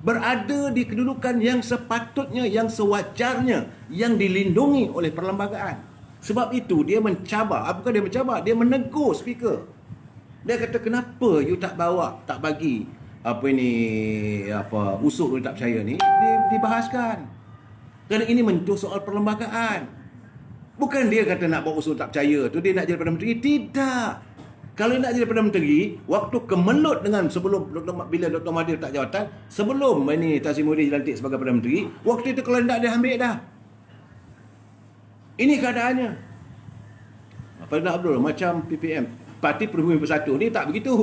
berada di kedudukan yang sepatutnya, yang sewajarnya, yang dilindungi oleh perlembagaan. Sebab itu dia mencabar, bukan dia mencabar, dia menegur speaker. Dia kata, kenapa you tak bawa, tak bagi usul tak percaya ni dibahaskan. Kerana ini menyentuh soal perlembagaan. Bukan dia kata nak bawa usul tak percaya tu dia nak jadi Perdana Menteri. Tidak. Kalau nak jadi Perdana Menteri, waktu kemelut dengan sebelum bila Dr. Mahathir tak jawatan, sebelum ini Tan Sri Muhyiddin dilantik sebagai Perdana Menteri, waktu itu kalau nak dia ambil dah. Ini keadaannya. Perdana Abdul macam PPM, Parti Perhubungan Bersatu ni tak begitu.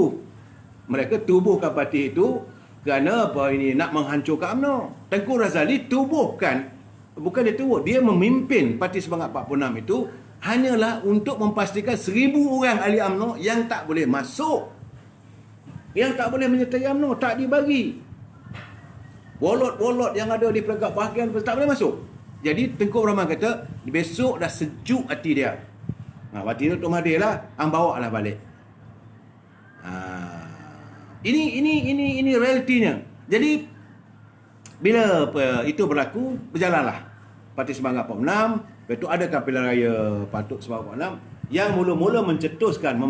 Mereka tubuhkan parti itu kerana nak menghancurkan UMNO. Tengku Razali tubuhkan, bukan dia tubuh, dia memimpin Parti Semangat 46 itu hanyalah untuk memastikan 1,000 orang ahli UMNO yang tak boleh masuk, yang tak boleh menyertai UMNO, tak dibagi. Wolot-wolot yang ada di pelagak bahagian tak boleh masuk. Jadi Tengku Rahman kata, besok dah sejuk hati dia. Hati Dr. Mahathir lah, bawa lah balik. Ini realitinya. Jadi bila itu berlaku, berjalanlah Parti Semangat 46. Lepas itu adakah pilihan raya Parti Semangat 46 yang mula-mula mencetuskan,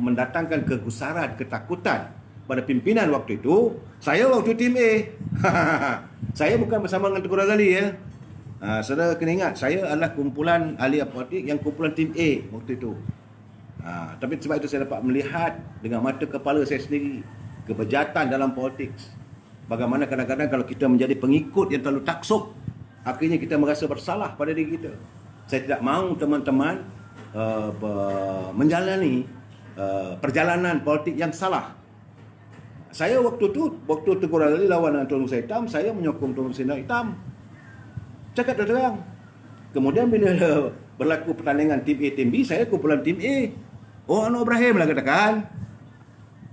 mendatangkan kegusaran, ketakutan pada pimpinan waktu itu. Saya waktu tim A. Saya bukan bersama dengan Tengku Razali ya. Saudara kena ingat, saya adalah kumpulan ahli politik yang kumpulan tim A waktu itu. Tapi sebab itu saya dapat melihat dengan mata kepala saya sendiri kebejatan dalam politik. Bagaimana kadang-kadang kalau kita menjadi pengikut yang terlalu taksub, akhirnya kita merasa bersalah pada diri kita. Saya tidak mahu teman-teman menjalani perjalanan politik yang salah. Saya waktu Tengku Razali lawan dengan Tuan Musa Hitam, saya menyokong Tuan Musa Hitam. Cakap terang. Kemudian bila berlaku pertandingan tim A, tim B, saya kumpulan tim A. Anwar Ibrahim lah katakan.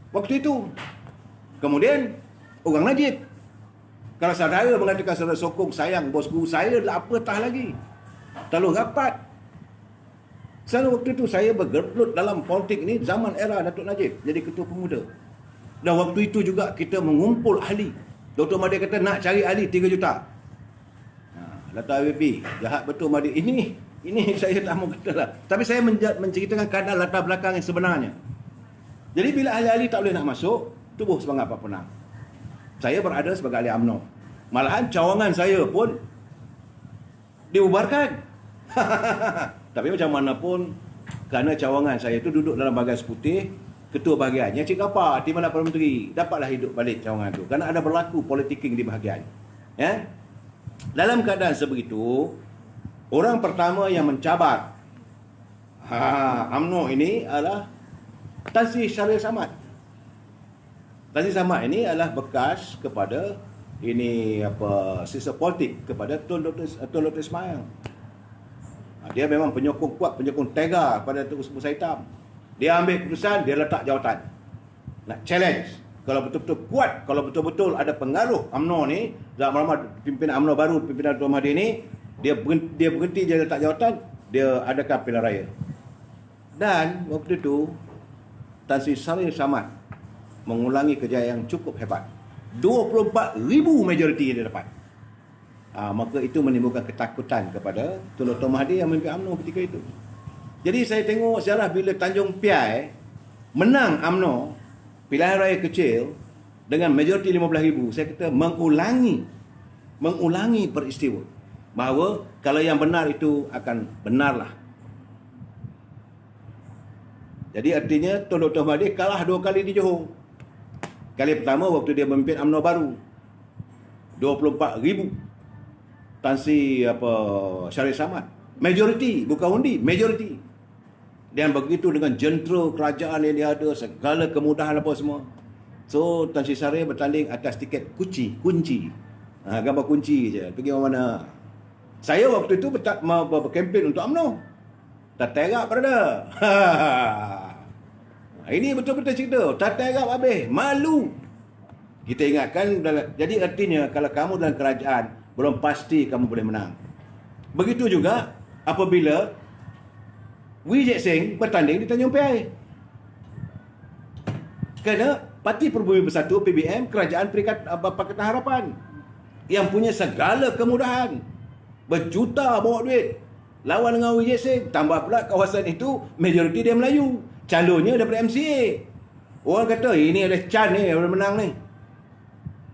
Waktu itu. Kemudian, orang Najib. Kalau saudara mengatakan saudara sokong, sayang bos guru saya, apa tah lagi. Terlalu rapat. Selalu waktu itu saya bergelut dalam politik ni zaman era Datuk Najib jadi ketua pemuda. Dan waktu itu juga kita mengumpul ahli. Dr. Mahathir kata nak cari ahli 3 juta. Data AWP, jahat betul Mahathir. Ini saya tak mahu kata lah. Tapi saya menceritakan keadaan latar belakang yang sebenarnya. Jadi bila ahli-ahli tak boleh nak masuk, tubuh Semangat 46. Saya berada sebagai ahli UMNO. Malahan cawangan saya pun diubarkan. Tapi macam mana pun, kerana cawangan saya itu duduk dalam bahagian seputih, ketua bahagiannya Cik Kapar, Timbalan Perdana Menteri, dapatlah hidup balik cawangan itu. Kerana ada berlaku politiking di bahagian. Ya? Dalam keadaan sebegitu, orang pertama yang mencabar UMNO ini adalah Tan Sri Syaril Samad. Tan Sri Samad ini adalah bekas kepada ini sisa politik kepada Tun Dr. Ismail. Dia memang penyokong kuat, penyokong tega pada Tun Musa Hitam. Dia ambil keputusan, dia letak jawatan. Nak challenge. Kalau betul-betul kuat, kalau betul-betul ada pengaruh UMNO ni, lama-lama pimpinan UMNO baru, pimpinan Tuan Mahathir ni, dia berhenti dia letak jawatan, dia adakan pilihan raya. Dan waktu itu Tan Sri Syaril Samad mengulangi kejayaan yang cukup hebat. 24,000 majoriti dia dapat. Maka itu menimbulkan ketakutan kepada Tun Dr. Mahathir yang memimpin UMNO ketika itu. Jadi saya tengok sejarah bila Tanjung Piai menang UMNO pilihan raya kecil dengan majoriti 15,000, saya kata mengulangi peristiwa bahawa kalau yang benar itu akan benarlah. Jadi artinya Tun Dr. Mahathir kalah 2 kali di Johor. Kali pertama waktu dia memimpin UMNO baru, 24,000. Tan Sri Syaril Samad majoriti, bukan undi, majoriti. Dan begitu dengan jentera kerajaan yang dia ada, segala kemudahan apa semua. So Tan Sri Syaril bertanding atas tiket kunci. Gambar kunci je, pergi mana-mana. Saya waktu itu berkempen untuk UMNO. Tak terap berada. Ini betul-betul cerita. Tak terap habis, malu. Kita ingatkan, jadi artinya kalau kamu dalam kerajaan, belum pasti kamu boleh menang. Begitu juga apabila Wijek Singh bertanding di Tanjung Piai. Kerana Parti Pribumi Bersatu PBM, Kerajaan Pakatan Harapan yang punya segala kemudahan, berjuta bawa duit, lawan dengan Wijek Singh. Tambah pula kawasan itu majoriti dia Melayu, calonnya daripada MCA. Orang kata ini ada can ni, boleh menang ni.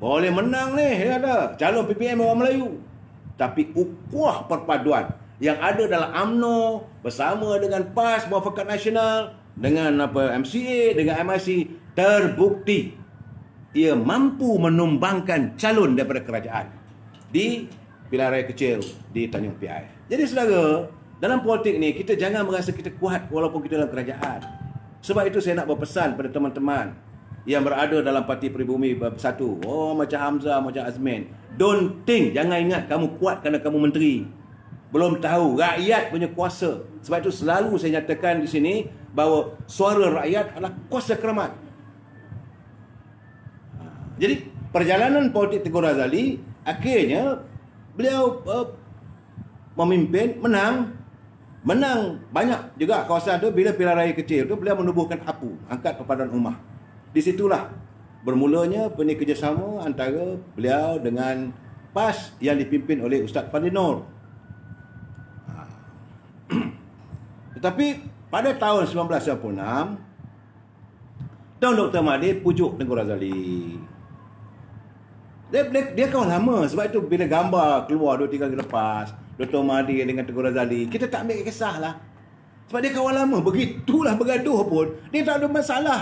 Boleh menang ni, dia kata. Calon PPM orang Melayu. Tapi ukuah perpaduan yang ada dalam UMNO bersama dengan PAS, Muafakat Nasional, dengan MCA, dengan MIC, terbukti ia mampu menumbangkan calon daripada kerajaan di pilihan raya kecil di Tanjung Piai. Jadi saudara, dalam politik ni kita jangan merasa kita kuat walaupun kita dalam kerajaan. Sebab itu saya nak berpesan pada teman-teman yang berada dalam Parti Pribumi Bersatu. Macam Hamzah, macam Azmin. Don't think, jangan ingat kamu kuat kerana kamu menteri. Belum tahu rakyat punya kuasa. Sebab itu selalu saya nyatakan di sini bahawa suara rakyat adalah kuasa keramat. Jadi perjalanan politik Tengku Razali, akhirnya beliau memimpin, menang banyak juga kawasan itu. Bila pilihan raya kecil itu beliau menubuhkan APU, Angkat Perpaduan Ummah. Di situlah bermulanya kerjasama antara beliau dengan PAS yang dipimpin oleh Ustaz Fandi Nur. Tetapi pada tahun 1996, Tun Dr. Mahathir pujuk Tengku Razali. Dia kawan lama. Sebab itu bila gambar keluar 2-3 hari lepas, Dr. Mahathir dengan Tengku Razali, kita tak ambil kisah lah. Sebab dia kawan lama. Begitulah bergaduh pun, dia tak ada masalah.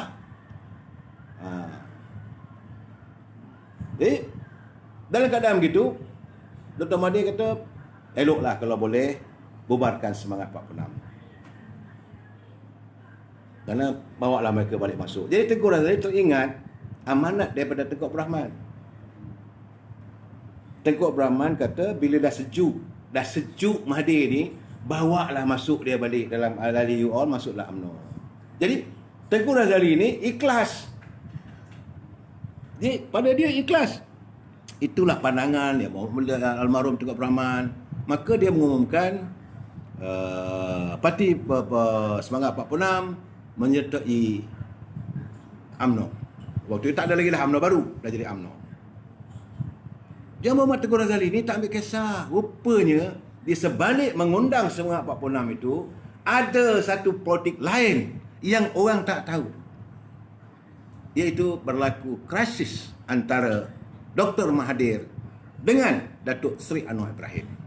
Dalam keadaan begitu, Dr. Mahathir kata, eloklah kalau boleh bubarkan Semangat 46. Kerana bawalah mereka balik masuk. Jadi Tengku Razali teringat amanat daripada Tengku Abdul Rahman. Tengku Abdul Rahman kata bila dah sejuk Mahathir ni, bawalah masuk dia balik dalam Alali you all, masuklah UMNO. Jadi Tengku Razali ni ikhlas. Pada dia ikhlas. Itulah pandangan dia almarhum Tengku Abdul Rahman. Maka dia mengumumkan Parti Semangat 46 menyertai UMNO. Waktu itu tak ada lagi dah UMNO baru, dah jadi UMNO. Yang Muhammad Tengku Razali ni tak ambil kisah. Rupanya di sebalik mengundang Semangat 46 itu ada satu politik lain yang orang tak tahu, iaitu berlaku krisis antara Dr. Mahathir dengan Datuk Seri Anwar Ibrahim.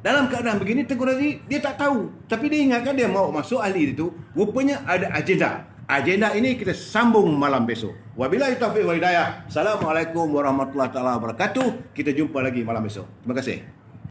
Dalam keadaan begini, Tengku Razali dia tak tahu, tapi dia ingatkan dia mau masuk ahli itu, rupanya ada agenda. Agenda ini kita sambung malam besok. Wabillahi taufiq wal hidayah. Assalamualaikum warahmatullahi wabarakatuh. Kita jumpa lagi malam besok. Terima kasih.